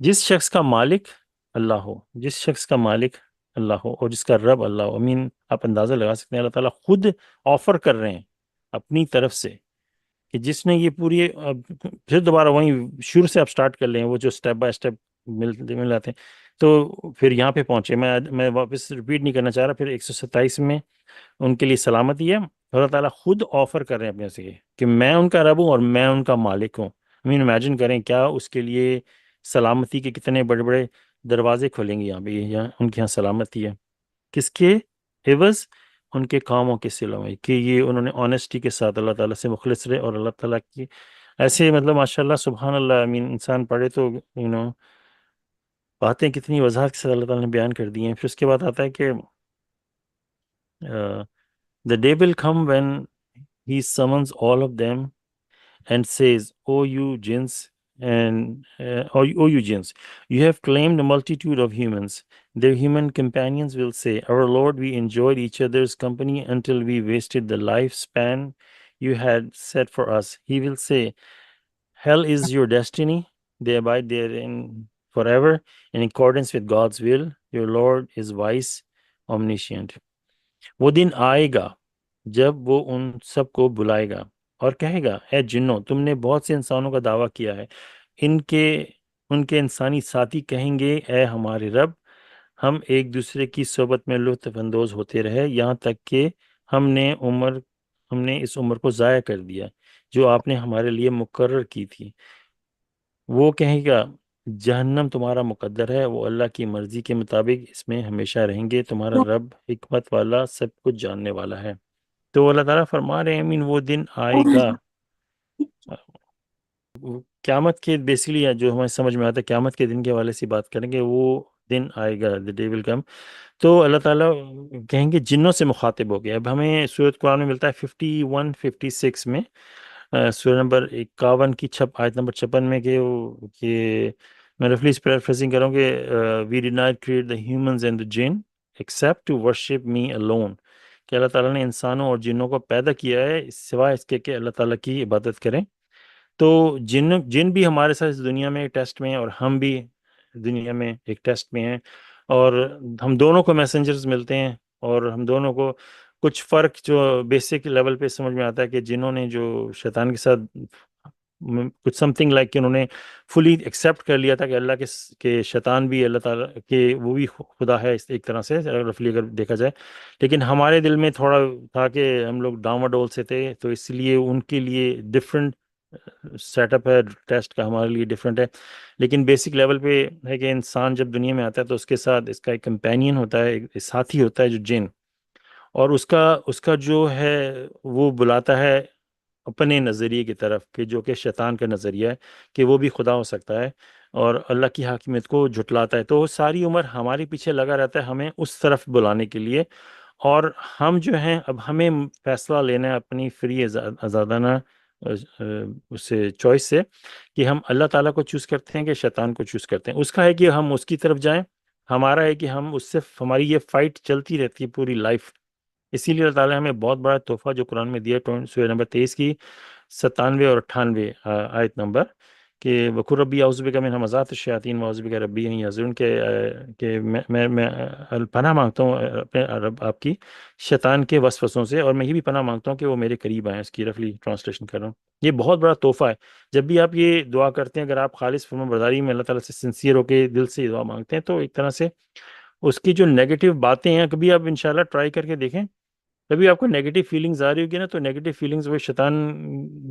جس شخص کا مالک اللہ ہو، جس شخص کا مالک اللہ ہو اور جس کا رب اللہ ہو، آپ اندازہ لگا سکتے ہیں اللہ تعالیٰ خود آفر کر رہے ہیں اپنی طرف سے کہ جس نے یہ پوری پھر دوبارہ وہیں شروع سے آپ سٹارٹ کر لیں، وہ جو سٹیپ بائی سٹیپ مل جاتے ہیں. تو پھر یہاں پہ پہنچے، میں واپس ریپیٹ نہیں کرنا چاہ رہا. پھر 127 میں ان کے لیے سلامتی ہے، اللہ تعالیٰ خود آفر کر رہے ہیں اپنے سے کہ میں ان کا رب ہوں اور میں ان کا مالک ہوں. امیجن کریں کیا اس کے لیے سلامتی کے کتنے بڑے بڑے دروازے کھولیں گے یہاں پہ. یہاں ان کے یہاں سلامتی ہے کس کے عوض؟ ان کے کاموں کے سلوں میں، کہ یہ انہوں نے آنیسٹی کے ساتھ اللہ تعالیٰ سے مخلص رہے اور اللہ تعالیٰ کی ایسے مطلب ماشاءاللہ سبحان اللہ. انسان پڑھے تو باتیں کتنی وضاحت کے ساتھ اللہ تعالیٰ نے بیان کر دی ہیں. پھر اس کے بعد آتا ہے کہ the day will come when he summons all of them and says, "O you jinns, you jinns, you have claimed a multitude of humans." Their human companions will say, "Our Lord, we enjoyed each other's company until we wasted the lifespan you had set for us." He will say, "Hell is your destiny. They abide therein forever, in accordance with God's will. Your Lord is wise, omniscient." وہ دن آئے گا جب وہ ان سب کو بلائے گا اور کہے گا، اے جنوں، تم نے بہت سے انسانوں کا دعویٰ کیا ہے. ان کے انسانی ساتھی کہیں گے، اے ہمارے رب، ہم ایک دوسرے کی صحبت میں لطف اندوز ہوتے رہے، یہاں تک کہ ہم نے اس عمر کو ضائع کر دیا جو آپ نے ہمارے لیے مقرر کی تھی. وہ کہے گا، جہنم تمہارا مقدر ہے، وہ اللہ کی مرضی کے مطابق اس میں ہمیشہ رہیں گے، تمہارا رب حکمت والا، سب کچھ جاننے والا ہے. تو اللہ تعالیٰ فرما رہے ہیں وہ دن آئے گا. قیامت کے بیسکلی جو ہمیں سمجھ میں آتا ہے قیامت کے دن کے حوالے سے بات کریں گے، وہ دن آئے گا، the day will come. تو اللہ تعالیٰ کہیں گے جنوں سے مخاطب ہو گیا. اب ہمیں سورۃ قرآن میں ملتا ہے 51 56 میں، سورہ نمبر 51 کی آیت نمبر 56 میں کہ میں رفلی پیرافریزنگ کروں کہ we did not create the humans and the jinn except to worship me alone. کہ اللہ تعالیٰ نے انسانوں اور جنوں کو پیدا کیا ہے سوائے اس کے کہ اللہ تعالیٰ کی عبادت کریں. تو جن بھی ہمارے ساتھ اس دنیا میں ٹیسٹ میں ہیں، اور ہم بھی دنیا میں ایک ٹیسٹ میں ہیں، اور ہم دونوں کو میسنجرز ملتے ہیں، اور ہم دونوں کو کچھ فرق جو بیسک لیول پہ سمجھ میں آتا ہے کہ جنہوں نے جو شیطان کے ساتھ کچھ سم تھنگ لائک کہ انہوں نے فلی ایکسیپٹ کر لیا تھا کہ اللہ کے شیطان بھی اللہ تعالیٰ کہ وہ بھی خدا ہے ایک طرح سے رفلی اگر دیکھا جائے. لیکن ہمارے دل میں تھوڑا تھا کہ ہم لوگ ڈاواڈول سے تھے، تو اس لیے ان کے لیے ڈفرینٹ سیٹ اپ ہے ٹیسٹ کا، ہمارے لیے ڈفرینٹ ہے. لیکن بیسک لیول پہ ہے کہ انسان جب دنیا میں آتا ہے تو اس کے ساتھ اس کا ایک کمپینین ہوتا ہے، ایک ساتھی ہوتا ہے جو جن، اور اس کا جو ہے وہ بلاتا ہے اپنے نظریے کی طرف، کہ جو کہ شیطان کا نظریہ ہے کہ وہ بھی خدا ہو سکتا ہے اور اللہ کی حاکمیت کو جھٹلاتا ہے، تو وہ ساری عمر ہمارے پیچھے لگا رہتا ہے ہمیں اس طرف بلانے کے لیے۔ اور ہم جو ہیں اب ہمیں فیصلہ لینا ہے اپنی فری آزادانہ اس سے چوائس سے، کہ ہم اللہ تعالیٰ کو چوز کرتے ہیں کہ شیطان کو چوز کرتے ہیں۔ اس کا ہے کہ ہم اس کی طرف جائیں، ہمارا ہے کہ ہم اس سے، ہماری یہ فائٹ چلتی رہتی ہے پوری لائف۔ اسی لیے اللہ تعالیٰ نے ہمیں بہت بڑا تحفہ جو قرآن میں دیا، سورہ نمبر 23 کی 97 اور 98 آیت نمبر، کہ وقر ربی اعوذ بک من همزات الشیاطین واعوذ بک ربی ان یحضرون، کہ میں پناہ مانگتا ہوں اپنے رب آپ کی شیطان کے وسوسوں سے، اور میں یہ بھی پناہ مانگتا ہوں کہ وہ میرے قریب آئیں۔ اس کی رفلی ٹرانسلیشن کر رہا ہوں۔ یہ بہت بڑا تحفہ ہے۔ جب بھی آپ یہ دعا کرتے ہیں، اگر آپ خالص فرمان برداری میں اللہ تعالیٰ سے سنسیئر ہو کے دل سے یہ دعا مانگتے ہیں، تو ایک طرح سے اس کی جو نیگیٹو باتیں ہیں، کبھی آپ انشاءاللہ ٹرائی کر کے دیکھیں، کبھی آپ کو نیگیٹو فیلنگز آ رہی ہوگی نا، تو نیگیٹو فیلنگز وہ شیطان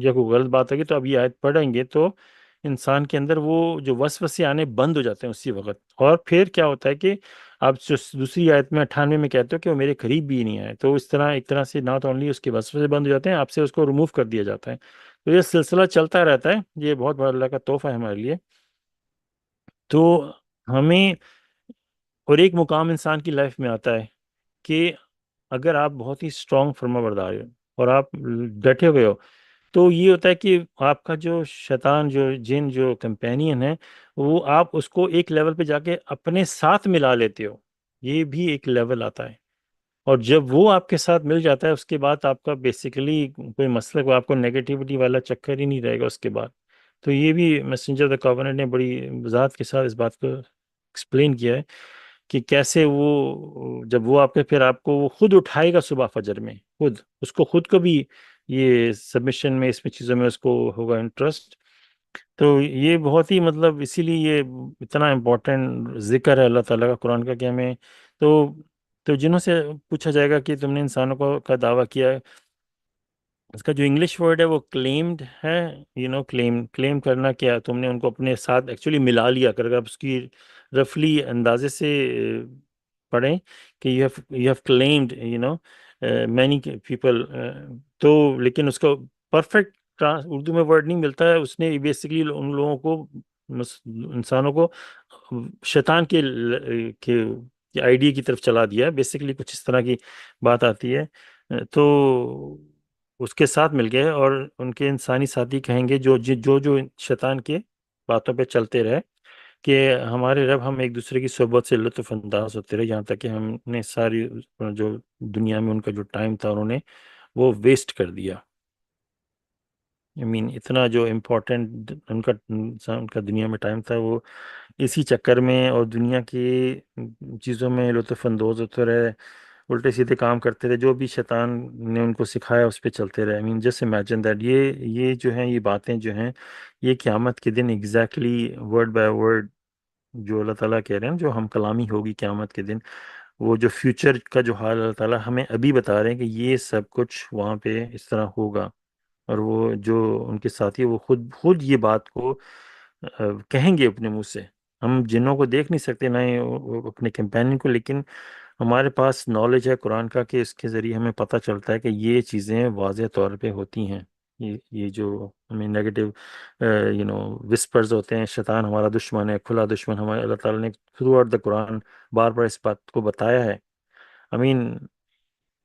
یا کوئی غلط بات ہوگی، تو اب یہ آیت پڑھیں گے تو انسان کے اندر وہ جو وسوسے آنے بند ہو جاتے ہیں اسی وقت۔ اور پھر کیا ہوتا ہے کہ آپ جو دوسری آیت میں 98 میں کہتے ہو کہ وہ میرے قریب بھی نہیں آئے، تو اس طرح ایک طرح سے ناٹ اونلی اس کے وسوسے بند ہو جاتے ہیں، آپ سے اس کو ریموو کر دیا جاتا ہے۔ تو یہ سلسلہ چلتا رہتا ہے، یہ بہت بڑا اللہ کا تحفہ ہے ہمارے لیے۔ تو ہمیں، اور ایک مقام انسان کی لائف میں آتا ہے کہ اگر آپ بہت ہی اسٹرانگ فرما بردار ہو اور آپ ڈٹے ہوئے ہو، تو یہ ہوتا ہے کہ آپ کا جو شیطان، جو جن، جو کمپینین ہے، وہ آپ اس کو ایک لیول پہ جا کے اپنے ساتھ ملا لیتے ہو۔ یہ بھی ایک لیول آتا ہے، اور جب وہ آپ کے ساتھ مل جاتا ہے، اس کے بعد آپ کا بیسیکلی کوئی مسئلہ، کوئی آپ کو نیگیٹیوٹی والا چکر ہی نہیں رہے گا اس کے بعد۔ تو یہ بھی میسنجر آف دی کاوننٹ نے بڑی وضاحت کے ساتھ اس بات کو ایکسپلین کیا ہے کہ کیسے وہ، جب وہ آپ کے، پھر آپ کو وہ خود اٹھائے گا صبح فجر میں، خود اس کو، خود کو بھی یہ سبمیشن میں، اس میں چیزوں میں اس کو ہوگا انٹرسٹ۔ تو یہ بہت ہی، مطلب اسی لیے یہ اتنا امپورٹنٹ ذکر ہے اللہ تعالیٰ کا قرآن کا، کہ ہمیں تو تو جنہوں سے پوچھا جائے گا کہ تم نے انسانوں کو کا دعویٰ کیا ہے، اس کا جو انگلش ورڈ ہے وہ کلیمڈ ہے، کلیم کرنا، کیا تم نے ان کو اپنے ساتھ ایکچولی ملا لیا کر، اگر آپ اس کی رفلی اندازے سے پڑھیں کہ you have claimed many people, تو لیکن اس کا پرفیکٹ اردو میں ورڈ نہیں ملتا ہے۔ اس نے بیسکلی ان لوگوں کو، انسانوں کو شیطان کے آئیڈیا کی طرف چلا دیا ہے، بیسکلی کچھ اس طرح کی بات آتی ہے۔ تو اس کے ساتھ مل گئے، اور ان کے انسانی ساتھی کہیں گے جو شیطان کے باتوں پہ چلتے رہے، کہ ہمارے رب، ہم ایک دوسرے کی صحبت سے لطف انداز ہوتے رہے، یہاں تک کہ ہم نے ساری جو دنیا میں ان کا جو ٹائم تھا انہوں نے وہ ویسٹ کر دیا۔ اتنا جو امپورٹنٹ ان کا دنیا میں ٹائم تھا، وہ اسی چکر میں اور دنیا کی چیزوں میں لطف اندوز ہوتے رہے، الٹے سیدھے کام کرتے رہے، جو بھی شیطان نے ان کو سکھایا اس پہ چلتے رہے۔ جسٹ امیجن دیٹ، یہ جو ہیں، یہ باتیں جو ہیں، یہ قیامت کے دن ایگزیکٹلی ورڈ بائی ورڈ جو اللہ تعالیٰ کہہ رہے ہیں، جو ہم کلامی ہوگی قیامت کے دن، وہ جو فیوچر کا جو حال اللہ تعالیٰ ہمیں ابھی بتا رہے ہیں کہ یہ سب کچھ وہاں پہ اس طرح ہوگا۔ اور وہ جو ان کے ساتھی، وہ خود خود یہ بات کو کہیں گے اپنے منہ سے۔ ہم جنوں کو دیکھ نہیں سکتے، نہ ہی اپنے کمپینین کو، لیکن ہمارے پاس نالج ہے قرآن کا کہ اس کے ذریعے ہمیں پتہ چلتا ہے کہ یہ چیزیں واضح طور پہ ہوتی ہیں۔ یہ جو ہمیں نیگیٹو وسپرز ہوتے ہیں، شیطان ہمارا دشمن ہے، کھلا دشمن ہمارے، اللہ تعالیٰ نے تھرو آؤٹ دا قرآن بار بار اس بات کو بتایا ہے۔ آئی مین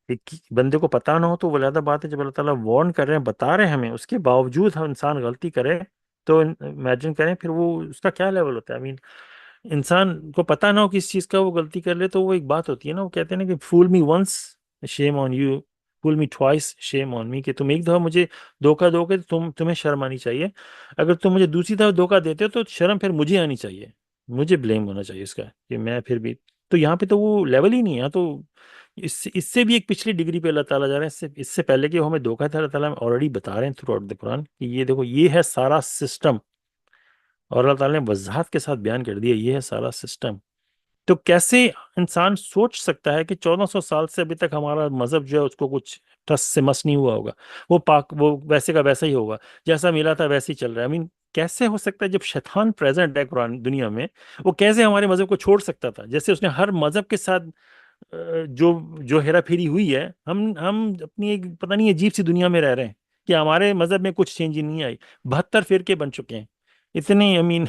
ایک بندے کو پتہ نہ ہو تو وہ علیحدہ بات ہے، جب اللہ تعالیٰ وارن کر رہے ہیں، بتا رہے ہیں ہمیں، اس کے باوجود ہم انسان غلطی کرے، تو امیجن کریں پھر وہ اس کا کیا لیول ہوتا ہے۔ انسان کو پتہ نہ ہو کس چیز کا، وہ غلطی کر لے، تو وہ ایک بات ہوتی ہے نا، وہ کہتے ہیں نا کہ فول me once shame on you, fool me twice شیم آن می، کہ تم ایک دفعہ مجھے دھوکہ دو گے تو تمہیں شرم آنی چاہیے، اگر تم مجھے دوسری دفعہ دھوکہ دیتے ہو تو شرم پھر مجھے آنی چاہیے، مجھے بلیم ہونا چاہیے اس کا، کہ میں پھر بھی، تو یہاں پہ تو وہ لیول ہی نہیں ہے۔ تو اس سے بھی ایک پچھلی ڈگری پہ اللہ تعالیٰ جا رہے ہیں، اس سے پہلے کہ وہ ہمیں دھوکہ تھا، اللہ تعالیٰ ہمیں آلریڈی بتا رہے ہیں تھرو آؤٹ دا قرآن کہ یہ دیکھو، یہ ہے سارا سسٹم، اور اللہ تعالیٰ نے وضاحت کے ساتھ بیان کر دیا یہ ہے سارا سسٹم۔ تو کیسے انسان سوچ سکتا ہے کہ 1400 سال سے ابھی تک ہمارا مذہب جو ہے اس کو کچھ ٹس سے مس نہیں ہوا ہوگا، وہ وہ ویسے کا ویسا ہی ہوگا، جیسا ملا تھا ویسے ہی چل رہا ہے۔ کیسے ہو سکتا ہے جب شیطان پریزنٹ ہے قرآن دنیا میں، وہ کیسے ہمارے مذہب کو چھوڑ سکتا تھا؟ جیسے اس نے ہر مذہب کے ساتھ جو ہیرا پھیری ہوئی ہے، ہم اپنی ایک پتہ نہیں عجیب سی دنیا میں رہ رہے ہیں کہ ہمارے مذہب میں کچھ چینج نہیں آئی، 72 فرقے بن چکے ہیں اتنے،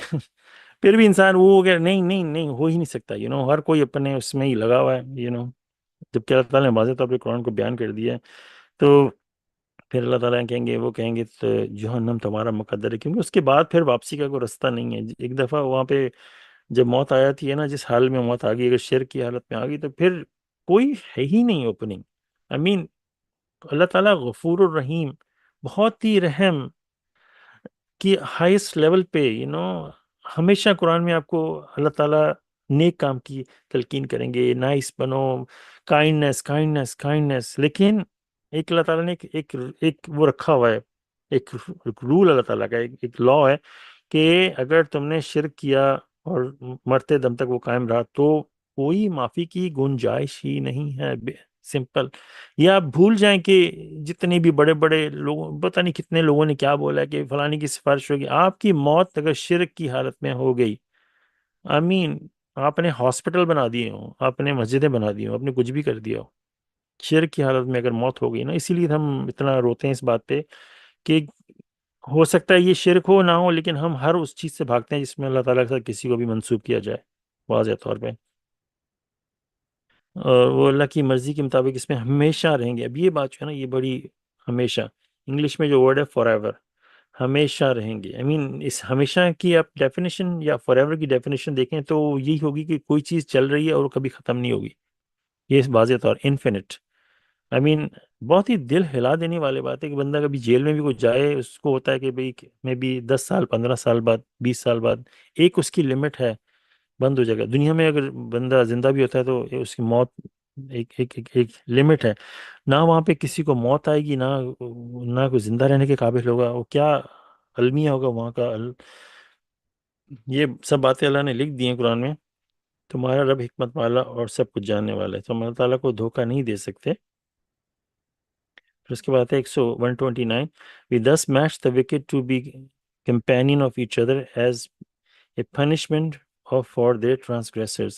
پھر بھی انسان وہ ہو گیا، نہیں نہیں نہیں ہو ہی نہیں سکتا، ہر کوئی اپنے اس میں ہی لگا ہوا ہے، جبکہ اللہ تعالیٰ نے واضح طور پہ قرآن کو بیان کر دیا ہے۔ تو پھر اللہ تعالیٰ کہیں گے، وہ کہیں گے تو جہنم تمہارا مقدر ہے، کیونکہ اس کے بعد پھر واپسی کا کوئی رستہ نہیں ہے۔ ایک دفعہ وہاں پہ جب موت آ جاتی ہے نا، جس حال میں موت آ گئی، اگر شرک کی حالت میں آ گئی تو پھر کوئی ہے ہی نہیں اوپننگ۔ آئی مین اللہ تعالیٰ غفور الرحیم، بہت ہی رحم کی ہائیسٹ لیول پہ، ہمیشہ قرآن میں آپ کو اللہ تعالیٰ نیک کام کی تلقین کریں گے، نائس بنو، کائنڈنس کائنڈنس کائنڈنس، لیکن ایک اللہ تعالیٰ نے ایک وہ رکھا ہوا ہے، ایک رول اللہ تعالیٰ کا، ایک لا ہے کہ اگر تم نے شرک کیا اور مرتے دم تک وہ قائم رہا تو کوئی معافی کی گنجائش ہی نہیں ہے، سمپل۔ یا آپ بھول جائیں کہ جتنے بھی بڑے بڑے لوگ، پتہ نہیں کتنے لوگوں نے کیا بولا کہ فلانی کی سفارش ہوگی، آپ کی موت اگر شرک کی حالت میں ہو گئی، آمین، آپ نے ہاسپٹل بنا دیے ہوں، آپ نے مسجدیں بنا دی ہوں، آپ نے کچھ بھی کر دیا ہو، شرک کی حالت میں اگر موت ہو گئی نا، اسی لیے ہم اتنا روتے ہیں اس بات پہ کہ ہو سکتا ہے یہ شرک ہو نہ ہو، لیکن ہم ہر اس چیز سے بھاگتے ہیں جس میں اللہ تعالیٰ کے ساتھ کسی کو بھی منسوب کیا جائے واضح طور پہ، اور وہ اللہ کی مرضی کے مطابق اس میں ہمیشہ رہیں گے۔ اب یہ بات جو ہے نا، یہ بڑی، ہمیشہ، انگلش میں جو ورڈ ہے فار ایور، ہمیشہ رہیں گے، اس ہمیشہ کی آپ ڈیفینیشن یا فار ایور کی ڈیفینیشن دیکھیں تو یہی ہوگی کہ کوئی چیز چل رہی ہے اور وہ کبھی ختم نہیں ہوگی، یہ واضح طور انفینٹ۔ بہت ہی دل ہلا دینے والی بات ہے کہ بندہ کبھی جیل میں بھی کوئی جائے، اس کو ہوتا ہے کہ بھئی میں بھی 10 سال، 15 سال بعد، 20 سال بعد ایک اس کی لمٹ ہے، بند ہو جائے گا۔ دنیا میں اگر بندہ زندہ بھی ہوتا ہے تو اس کی موت ایک لمٹ ہے، نہ وہاں پہ کسی کو موت آئے گی، نہ کوئی زندہ رہنے کے قابل ہوگا، وہ کیا المیہ ہوگا وہاں کا یہ سب باتیں اللہ نے لکھ دی ہیں قرآن میں۔ تمہارا رب حکمت والا اور سب کچھ جاننے والا ہے، تو ہم اللہ تعالیٰ کو دھوکہ نہیں دے سکتے۔ پھر اس کے بعد ہے 129، we thus match the wicked to be companion of each other as a punishment for their transgressors۔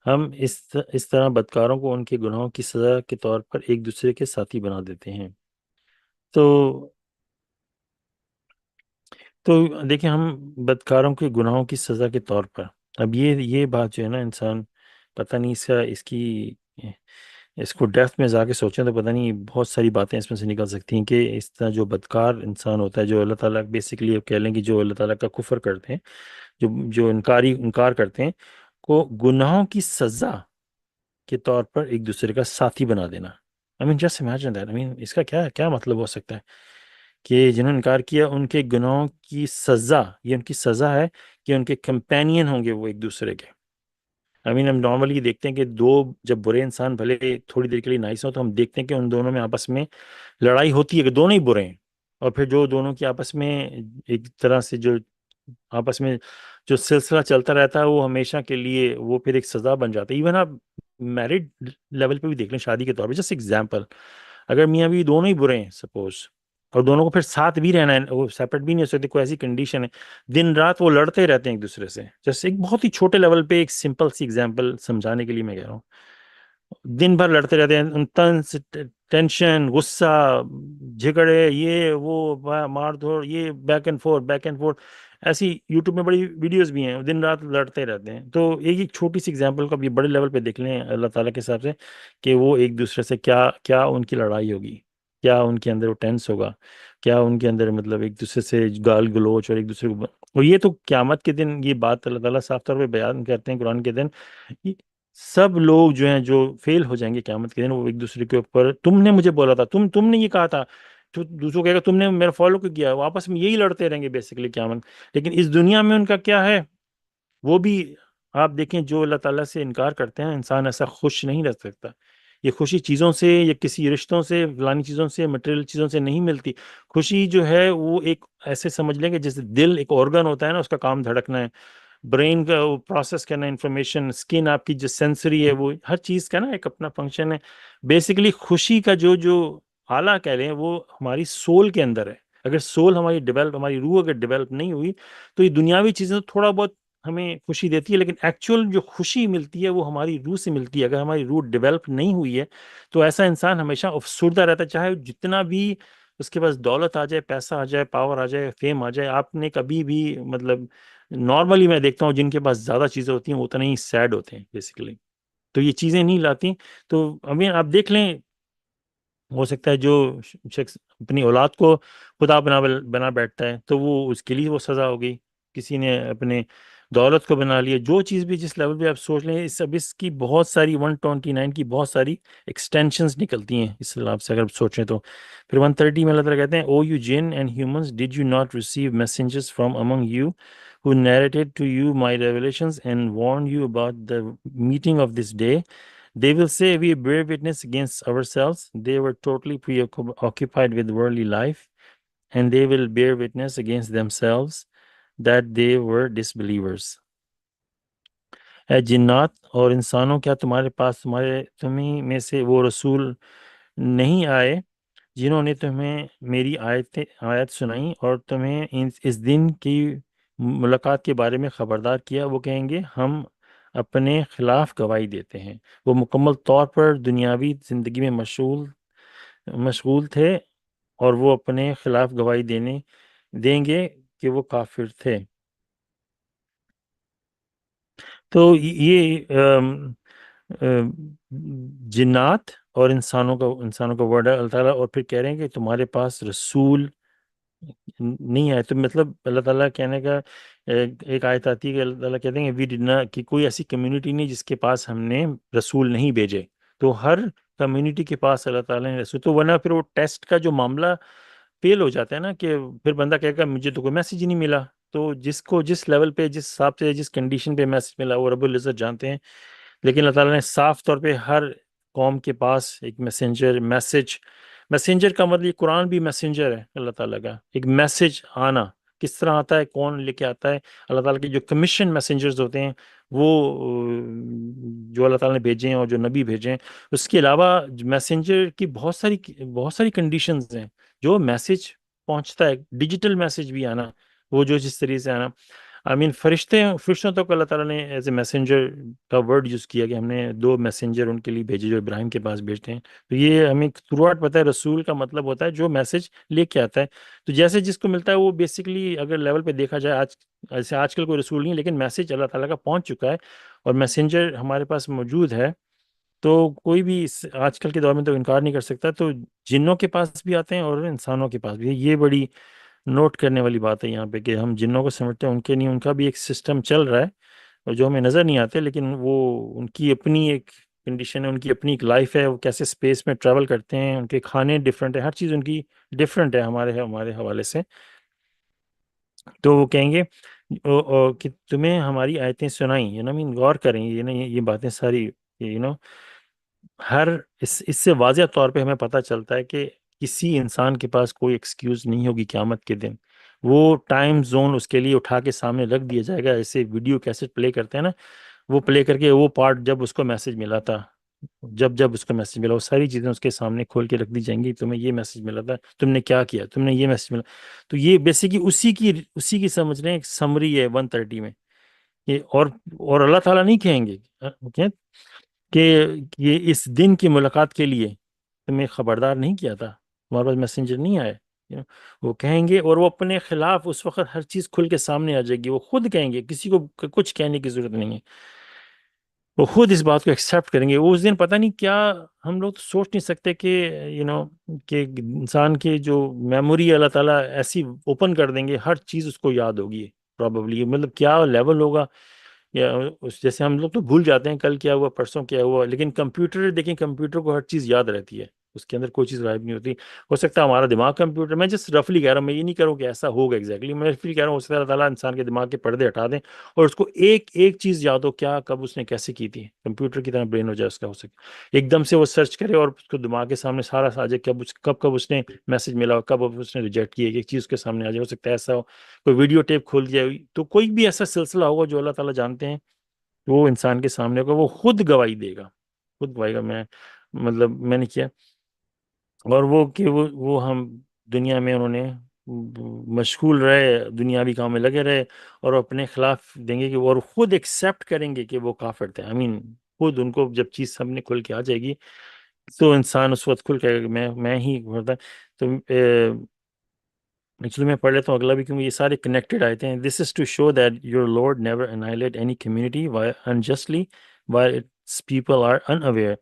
ہم اس طرح بدکاروں کو ان کے گناہوں کی سزا کے طور پر ایک دوسرے کے ساتھی بنا دیتے ہیں۔ تو دیکھیں، ہم بدکاروں کے گناہوں کی سزا کے طور پر، اب یہ بات جو ہے نا، انسان پتہ نہیں اس کو ڈیپتھ میں جا کے سوچیں تو پتہ نہیں بہت ساری باتیں اس میں سے نکل سکتی ہیں، کہ اس طرح جو بدکار انسان ہوتا ہے، جو اللہ تعالیٰ بیسیکلی کہہ لیں کہ جو اللہ تعالیٰ کا کفر کرتے ہیں، جو انکار کرتے ہیں، کو گناہوں کی سزا کے طور پر ایک دوسرے کا ساتھی بنا دینا۔ جسٹ امیجن دیٹ، اس کا کیا مطلب ہو سکتا ہے کہ جنہوں نے انکار کیا ان کے گناہوں کی سزا، یہ ان کی سزا ہے کہ ان کے کمپینین ہوں گے وہ ایک دوسرے کے۔ ہم نارملی دیکھتے ہیں کہ جب برے انسان بھلے تھوڑی دیر کے لیے نائس ہوں تو ہم دیکھتے ہیں کہ ان دونوں میں آپس میں لڑائی ہوتی ہے کہ دونوں ہی برے ہیں، اور پھر جو دونوں کی آپس میں ایک طرح سے جو آپس میں جو سلسلہ چلتا رہتا ہے، وہ ہمیشہ کے لیے وہ پھر ایک سزا بن جاتا ہے۔ ایون آپ میرڈ لیول پہ بھی دیکھ لیں، شادی کے طور پہ، جسٹ ایگزامپل، اگر میاں بھی دونوں ہی برے ہیں سپوز، اور دونوں کو پھر ساتھ بھی رہنا ہے، وہ سیپریٹ بھی نہیں ہو سکتے، کوئی ایسی کنڈیشن ہے، دن رات وہ لڑتے رہتے ہیں ایک دوسرے سے، جیسے ایک بہت ہی چھوٹے لیول پہ ایک سمپل سی ایگزامپل سمجھانے کے لیے میں کہہ رہا ہوں، دن بھر لڑتے رہتے ہیں، طنز، ٹینشن، غصہ، جھگڑے، یہ وہ، مار دھوڑ، یہ back and forth back and forth, ایسی یوٹیوب میں بڑی ویڈیوز بھی ہیں، دن رات لڑتے رہتے ہیں۔ تو ایک چھوٹی سی ایگزامپل کو اب یہ بڑے لیول پہ دیکھ لیں اللہ تعالیٰ کے حساب سے، کہ وہ ایک دوسرے سے کیا ان کی لڑائی ہوگی، کیا ان کے اندر وہ ٹینس ہوگا، کیا ان کے اندر مطلب ایک دوسرے سے گال گلوچ، اور ایک دوسرے کو اور یہ تو قیامت کے دن یہ بات اللہ تعالیٰ صاف طور پہ بیان کرتے ہیں قرآن کے دن، سب لوگ جو ہیں جو فیل ہو جائیں گے قیامت کے دن، وہ ایک دوسرے کے اوپر، تم نے مجھے بولا تھا، تم نے یہ کہا تھا، تو دوسروں کہے گا تم نے میرا فالو کیوں کیا، وہ آپس میں یہی لڑتے رہیں گے بیسیکلی قیامت۔ لیکن اس دنیا میں ان کا کیا ہے، وہ بھی آپ دیکھیں، جو اللہ تعالیٰ سے انکار کرتے ہیں، انسان ایسا خوش نہیں رہ سکتا۔ یہ خوشی چیزوں سے یا کسی رشتوں سے، فلانی چیزوں سے، مٹیریل چیزوں سے نہیں ملتی۔ خوشی جو ہے وہ ایک ایسے سمجھ لیں کہ جیسے دل ایک آرگن ہوتا ہے نا، اس کا کام دھڑکنا ہے، برین کا وہ پروسیس کرنا انفارمیشن، اسکن آپ کی جو سینسری ہے، وہ ہر چیز کا نا ایک اپنا فنکشن ہے۔ بیسیکلی خوشی کا جو آلہ کہہ لیں، وہ ہماری سول کے اندر ہے۔ اگر سول ہماری روح اگر ڈیولپ نہیں ہوئی تو یہ دنیاوی چیزیں تو تھوڑا بہت ہمیں خوشی دیتی ہے، لیکن ایکچوئل جو خوشی ملتی ہے وہ ہماری روح سے ملتی ہے۔ اگر ہماری روح ڈیولپ نہیں ہوئی ہے تو ایسا انسان ہمیشہ افسردہ رہتا ہے، چاہے جتنا بھی اس کے پاس دولت آ جائے، پیسہ آ جائے، پاور آ جائے، فیم آ جائے، آپ نے کبھی بھی مطلب نارملی میں دیکھتا ہوں جن کے پاس زیادہ چیزیں ہوتی ہیں وہ اتنے ہی سیڈ ہوتے ہیں بیسیکلی. تو یہ چیزیں نہیں لاتی. تو ابھی آپ دیکھ لیں، ہو سکتا ہے جو شخص اپنی اولاد کو خدا بنا بیٹھتا ہے تو وہ اس کے لیے وہ سزا ہوگی. کسی نے اپنے دولت کو بنا لیا، جو چیز بھی جس لیول پہ آپ سوچ لیں، اس کی بہت ساری 129 کی بہت ساری ایکسٹینشنز نکلتی ہیں اس حساب سے اگر آپ سوچیں تو. پھر 130 میں اللہ تعالیٰ کہتے ہیں، او یو جن and humans did you not receive messengers from among you who narrated to you my revelations and warned you about the meeting of this day. They will say, we bear witness against ourselves. They were totally preoccupied with worldly life, and they will bear witness against themselves that they were disbelievers. اے جنات اور انسانوں، کیا تمہارے پاس تمہیں میں سے وہ رسول نہیں آئے جنہوں نے تمہیں میری آیت سنائی اور تمہیں اس دن کی ملاقات کے بارے میں خبردار کیا؟ وہ کہیں گے ہم اپنے خلاف گواہی دیتے ہیں. وہ مکمل طور پر دنیاوی زندگی میں مشغول تھے اور وہ اپنے خلاف گواہی دیں گے کہ وہ کافر تھے. تو یہ جنات اور انسانوں کا ورڈ ہے اللہ تعالیٰ. اور پھر کہہ رہے ہیں کہ تمہارے پاس رسول نہیں آئے. تو مطلب اللہ تعالیٰ کہنے کا ایک آیت آتی ہے کہ اللہ تعالیٰ کہتے ہیں کہ کوئی ایسی کمیونٹی نہیں جس کے پاس ہم نے رسول نہیں بھیجے. تو ہر کمیونٹی کے پاس اللہ تعالیٰ نے رسول. تو ورنہ پھر وہ ٹیسٹ کا جو معاملہ فیل ہو جاتا ہے نا، کہ پھر بندہ کہے گا مجھے تو کوئی میسج ہی نہیں ملا. تو جس کو جس لیول پہ، جس حساب سے، جس کنڈیشن پہ میسج ملا وہ رب العزت جانتے ہیں. لیکن اللہ تعالیٰ نے صاف طور پہ ہر قوم کے پاس ایک میسنجر کا مطلب یہ قرآن بھی میسنجر ہے اللہ تعالیٰ کا. ایک میسج آنا کس طرح آتا ہے، کون لے کے آتا ہے؟ اللہ تعالیٰ کے جو کمیشن میسنجرز ہوتے ہیں وہ جو اللہ تعالیٰ نے بھیجے ہیں اور جو نبی بھیجے ہیں. اس کے علاوہ میسنجر کی بہت ساری کنڈیشنز ہیں. جو میسج پہنچتا ہے، ڈیجیٹل میسج بھی آنا، وہ جو جس طریقے سے آنا، فرشتوں تک اللہ تعالیٰ نے ایز اے میسنجر کا ورڈ یوز کیا کہ ہم نے 2 میسنجر ان کے لیے بھیجے جو ابراہیم کے پاس بھیجتے ہیں. تو یہ ہمیں تھرو آؤٹ پتہ ہے رسول کا مطلب ہوتا ہے جو میسج لے کے آتا ہے. تو جیسے جس کو ملتا ہے وہ بیسیکلی اگر لیول پہ دیکھا جائے، آج کل کوئی رسول نہیں، لیکن میسج اللہ تعالیٰ کا پہنچ چکا ہے اور میسنجر ہمارے پاس موجود ہے. تو کوئی بھی آج کل کے دور میں تو انکار نہیں کر سکتا. تو جنوں کے پاس بھی آتے ہیں اور انسانوں کے پاس بھی. یہ بڑی نوٹ کرنے والی بات ہے یہاں پہ کہ ہم جنوں کو سمجھتے ہیں، ان کے نہیں، ان کا بھی ایک سسٹم چل رہا ہے اور جو ہمیں نظر نہیں آتے، لیکن وہ ان کی اپنی ایک کنڈیشن ہے، ان کی اپنی ایک لائف ہے. وہ کیسے اسپیس میں ٹریول کرتے ہیں، ان کے کھانے ڈفرینٹ ہیں، ہر چیز ان کی ڈفرینٹ ہے ہمارے حوالے سے. تو وہ کہیں گے کہ تمہیں ہماری آیتیں سنائیں، مین غور کریں، یہ باتیں ساری اس سے واضح طور پہ ہمیں پتہ چلتا ہے کہ کسی انسان کے پاس کوئی ایکسکیوز نہیں ہوگی قیامت کے دن. وہ ٹائم زون اس کے لیے اٹھا کے سامنے رکھ دیا جائے گا. ایسے ویڈیو کیسٹ پلے کرتے ہیں نا، وہ پلے کر کے وہ پارٹ جب اس کو میسج ملا تھا، جب اس کو میسج ملا، وہ ساری چیزیں اس کے سامنے کھول کے رکھ دی جائیں گی. تمہیں یہ میسج ملا تھا، تم نے کیا کیا، تم نے یہ میسج ملا. تو یہ بیسیکلی اسی کی سمجھ رہے ہیں، ایک سمری ہے 130 میں. اور اللہ تعالیٰ نہیں کہیں گے کہ یہ اس دن کی ملاقات کے لیے تمہیں خبردار نہیں کیا تھا، تمہارے پاس میسنجر نہیں آئے. وہ کہیں گے اور وہ اپنے خلاف اس وقت ہر چیز کھل کے سامنے آ جائے گی. وہ خود کہیں گے، کسی کو کچھ کہنے کی ضرورت نہیں ہے. وہ خود اس بات کو ایکسیپٹ کریں گے. اس دن پتہ نہیں کیا، ہم لوگ تو سوچ نہیں سکتے کہ کہ انسان کی جو میموری اللہ تعالیٰ ایسی اوپن کر دیں گے، ہر چیز اس کو یاد ہوگی پرابیبلی. مطلب کیا لیول ہوگا. یا جیسے ہم لوگ تو بھول جاتے ہیں کل کیا ہوا، پرسوں کیا ہوا، لیکن کمپیوٹر دیکھیں، کمپیوٹر کو ہر چیز یاد رہتی ہے، اس کے اندر کوئی چیز غائب نہیں ہوتی. ہو سکتا ہے ہمارا دماغ کمپیوٹر، میں جسٹ رفلی کہہ رہا ہوں، میں یہ نہیں کہہ رہا ہوں کہ ایسا ہوگا ایگزیکٹلی، میں رفلی کہہ رہا ہوں ہو سکتا ہے اللہ تعالیٰ انسان کے دماغ کے پردے ہٹا دیں اور اس کو ایک ایک چیز یاد ہو، کیا کب اس نے کیسے کی تھی. کمپیوٹر کی طرح برین ہو جائے اس کا. ہو سکتا ایک دم سے وہ سرچ کرے اور اس کو دماغ کے سامنے سارا آ جائے، کب اس نے میسج ملا ہو، کب اس نے ریجیکٹ کیا، ایک چیز اس کے سامنے آ جائے. ہو سکتا ہے ایسا ہو، کوئی ویڈیو ٹیپ کھول دیا. تو کوئی بھی ایسا سلسلہ ہوگا جو اللہ تعالیٰ جانتے ہیں، وہ انسان کے سامنے ہوگا. وہ خود گواہی دے گا، خود گواہی گا میں نے کیا. اور وہ کہ وہ ہم دنیا میں انہوں نے مشغول رہے، دنیاوی کام میں لگے رہے اور اپنے خلاف دیں گے کہ اور خود ایکسیپٹ کریں گے کہ وہ کافر تھے. خود ان کو جب چیز سامنے کھل کے آ جائے گی تو انسان اس وقت کھل کہے گا کہ میں ہی ہوتا ہے. تو ایکچولی میں پڑھ لیتا ہوں اگلا بھی کیونکہ یہ سارے کنیکٹڈ آئے ہیں. This is to show that your lord never annihilate any community unjustly while its people are unaware.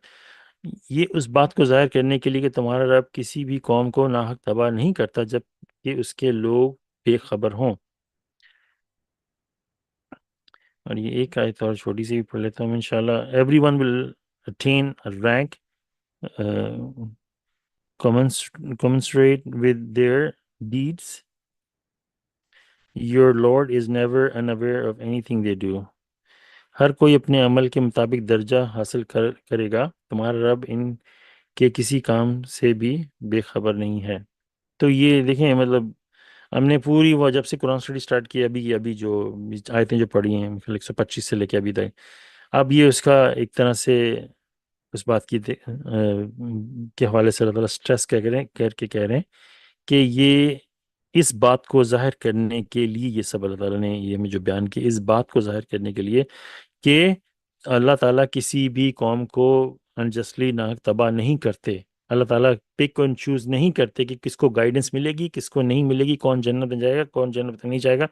یہ اس بات کو ظاہر کرنے کے لیے کہ تمہارا رب کسی بھی قوم کو ناحق تباہ نہیں کرتا جب کہ اس کے لوگ بے خبر ہوں. اور یہ ایک آیت اور چھوٹی سی بھی پڑھ لیتا ہوں انشاءاللہ. Every one will attain a rank commensurate with their deeds. Your Lord is never unaware of anything they do. ہر کوئی اپنے عمل کے مطابق درجہ حاصل کرے گا. تمہارا رب ان کے کسی کام سے بھی بے خبر نہیں ہے. تو یہ دیکھیں مطلب ہم نے پوری وہ جب سے قرآن اسٹڈی اسٹارٹ کی ابھی جو آیتیں جو پڑھی ہیں 125 سے لے کے ابھی تک، اب یہ اس کا ایک طرح سے اس بات کی کے حوالے سے اللہ تعالیٰ اسٹریس کر کے کہہ رہے ہیں کہ یہ اس بات کو ظاہر کرنے کے لیے یہ سب اللہ تعالیٰ نے یہ ہمیں جو بیان کیا، اس بات کو ظاہر کرنے کے لیے کہ اللہ تعالیٰ کسی بھی قوم کو انجسٹلی ناحق تباہ نہیں کرتے. اللہ تعالیٰ پک اینڈ چوز نہیں کرتے کہ کس کو گائیڈنس ملے گی کس کو نہیں ملے گی، کون جنت میں جائے گا کون جنت میں نہیں جائے گا.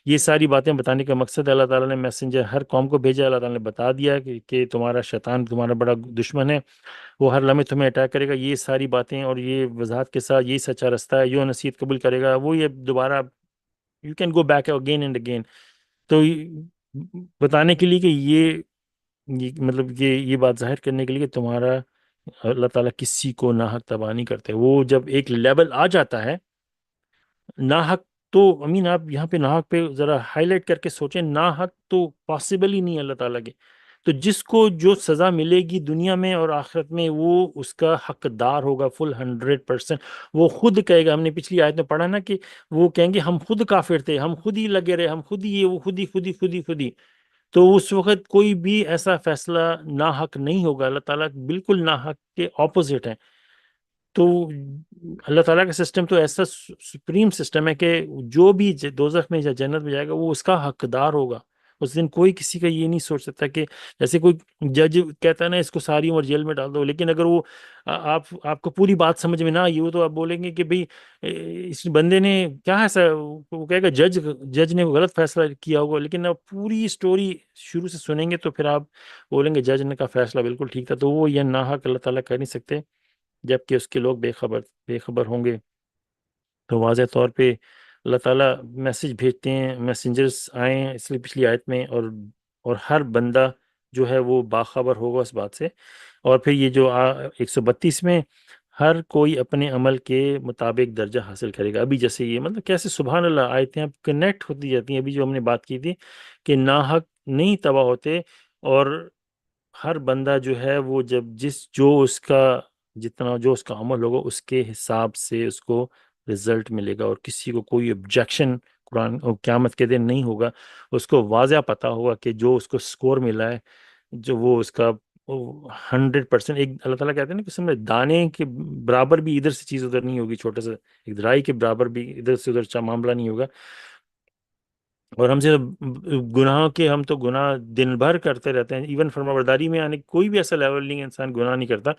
یہ ساری باتیں بتانے کا مقصد ہے اللہ تعالیٰ نے میسنجر ہر قوم کو بھیجا. اللہ تعالیٰ نے بتا دیا کہ تمہارا شیطان تمہارا بڑا دشمن ہے، وہ ہر لمحے تمہیں اٹیک کرے گا. یہ ساری باتیں اور یہ وضاحت کے ساتھ یہی سچا رستہ ہے، جو نصیحت قبول کرے گا وہ یہ دوبارہ you can go back again and again. تو بتانے کے لیے کہ یہ مطلب یہ بات ظاہر کرنے کے لیے کہ تمہارا اللہ تعالیٰ کسی کو ناحق تباہ نہیں کرتے. وہ جب ایک لیول آ جاتا ہے ناحق، تو امین آپ یہاں پہ ناحق پہ ذرا ہائی لائٹ کر کے سوچیں. ناحق تو پاسبل ہی نہیں ہے اللہ تعالیٰ کے. تو جس کو جو سزا ملے گی دنیا میں اور آخرت میں وہ اس کا حقدار ہوگا فل 100%. وہ خود کہے گا، ہم نے پچھلی آیت میں پڑھا نا کہ وہ کہیں گے ہم خود کافر تھے، ہم خود ہی لگے رہے، ہم خود ہی یہ وہ خود ہی. تو اس وقت کوئی بھی ایسا فیصلہ ناحق نہیں ہوگا. اللہ تعالیٰ بالکل ناحق کے اپوزٹ ہے. تو اللہ تعالیٰ کا سسٹم تو ایسا سپریم سسٹم ہے کہ جو بھی دوزخ میں یا جنت میں جائے گا وہ اس کا حقدار ہوگا. اس دن کوئی کسی کا یہ نہیں سوچ سکتا کہ جیسے کوئی جج کہتا ہے نا اس کو ساری عمر جیل میں ڈال دو، لیکن اگر وہ آپ کو پوری بات سمجھ میں نہ آئی ہو تو آپ بولیں گے کہ بھئی اس بندے نے کیا ایسا، وہ کہے گا جج نے غلط فیصلہ کیا ہوگا. لیکن آپ پوری سٹوری شروع سے سنیں گے تو پھر آپ بولیں گے جج نے کا فیصلہ بالکل ٹھیک تھا. تو وہ یہ ناحق اللہ تعالیٰ کر نہیں سکتے جبکہ اس کے لوگ بے خبر ہوں گے. تو واضح طور پہ اللہ تعالیٰ میسج بھیجتے ہیں، میسنجرز آئے ہیں اس لیے پچھلی آیت میں، اور ہر بندہ جو ہے وہ باخبر ہوگا اس بات سے. اور پھر یہ جو 132 میں ہر کوئی اپنے عمل کے مطابق درجہ حاصل کرے گا. ابھی جیسے یہ مطلب کیسے سبحان اللہ آیتیں اب کنیکٹ ہوتی جاتی ہیں. ابھی جو ہم نے بات کی تھی کہ ناحق نہیں تباہ ہوتے، اور ہر بندہ جو ہے وہ جو اس کا عمل ہوگا اس کے حساب سے اس کو رزلٹ ملے گا. اور کسی کو کوئی آبجیکشن قرآن اور قیامت کے دن نہیں ہوگا. اس کو واضح پتہ ہوگا کہ جو اس کو سکور ملا ہے جو وہ اس کا 100%. ایک اللہ تعالیٰ کہتے ہیں نا کہ سمجھ دانے کے برابر بھی ادھر سے چیز ادھر نہیں ہوگی، چھوٹے سے ایک رائی کے برابر بھی ادھر سے ادھر معاملہ نہیں ہوگا. اور ہم سے گناہوں کے ہم تو گناہ دن بھر کرتے رہتے ہیں. ایون فرما برداری میں آنے کوئی بھی ایسا لیول نہیں ہے انسان گناہ نہیں کرتا،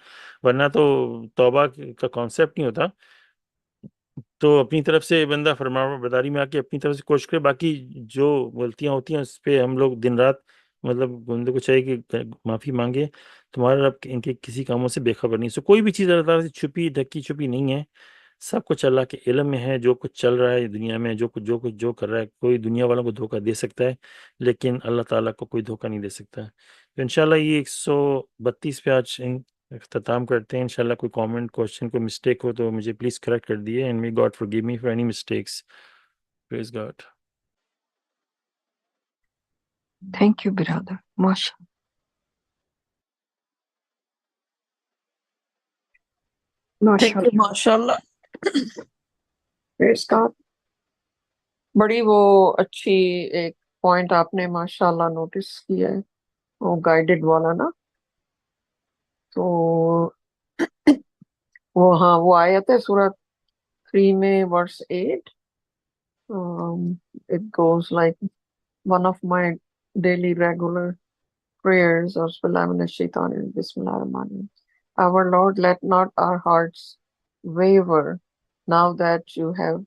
ورنہ تو توبہ کا کانسیپٹ نہیں ہوتا. تو اپنی طرف سے بندہ فرما برداری میں آ کے اپنی طرف سے کوشش کرے. باقی جو غلطیاں ہوتی ہیں اس پہ ہم لوگ دن رات مطلب بندے کو چاہیے کہ معافی مانگے. تمہارا رب ان کے کسی کاموں سے بے خبر نہیں. سو کوئی بھی چیز اللہ تعالیٰ سے چھپی ڈھکی چھپی نہیں ہے. سب کچھ اللہ کے علم میں ہے. جو کچھ چل رہا ہے دنیا میں، جو کر رہا ہے، کوئی دنیا والوں کو دھوکہ دے سکتا ہے لیکن اللہ تعالیٰ کو کوئی دھوکہ نہیں دے سکتا. تو انشاءاللہ یہ 132 پہ آج اختتام کرتے ہیں. انشاءاللہ کوئی کامنٹ کوشچن کوئی مسٹیک ہو تو مجھے پلیز کریکٹ کر دیے. And may God forgive me for any mistakes. Praise God. Thank you brother, ماشاء تھینک یو ماشاء اللہ. اللہ. بڑی وہ اچھی ایک پوائنٹ آپ نے ماشاء اللہ نوٹس کیا ہے، وہ گائیڈڈ والا نا. تو وہ آیت ہے سورت 3 میں ورس 8. it goes like one of my daily regular prayers اور بسم اللہ الرحمن الرحیم. Our Lord, let not our hearts waver now that you have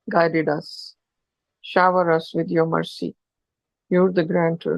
guided us. Shower us with your mercy. You're the grantor.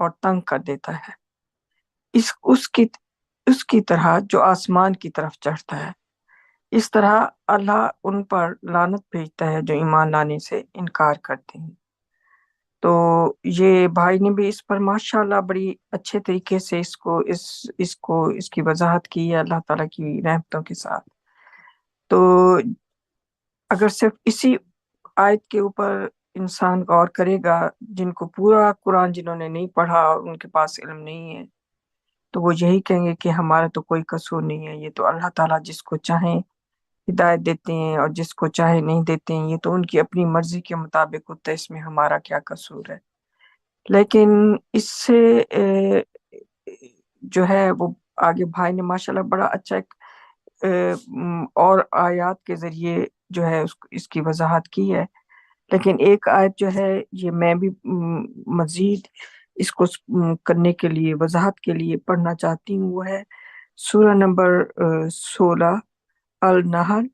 اور تنگ کر دیتا ہے، اس کی طرح جو آسمان کی طرف چڑھتا ہے، اس طرح اللہ ان پر لعنت بھیجتا ہے جو ایمان لانے سے انکار کرتے ہیں۔ تو یہ بھائی نے بھی اس پر ماشاءاللہ بڑی اچھے طریقے سے اس کی وضاحت کی ہے اللہ تعالیٰ کی رحمتوں کے ساتھ۔ تو اگر صرف اسی آیت کے اوپر انسان غور کرے گا، جن کو پورا قرآن جنہوں نے نہیں پڑھا اور ان کے پاس علم نہیں ہے، تو وہ یہی کہیں گے کہ ہمارا تو کوئی قصور نہیں ہے، یہ تو اللہ تعالیٰ جس کو چاہیں ہدایت دیتے ہیں اور جس کو چاہے نہیں دیتے ہیں، یہ تو ان کی اپنی مرضی کے مطابق ہوتا ہے، اس میں ہمارا کیا قصور ہے۔ لیکن اس سے جو ہے وہ آگے بھائی نے ماشاءاللہ بڑا اچھا ایک اور آیات کے ذریعے جو ہے اس کی وضاحت کی ہے۔ لیکن ایک آیت جو ہے یہ میں بھی مزید اس کو کرنے کے لیے وضاحت کے لیے پڑھنا چاہتی ہوں، وہ ہے سورہ نمبر 16 النحل،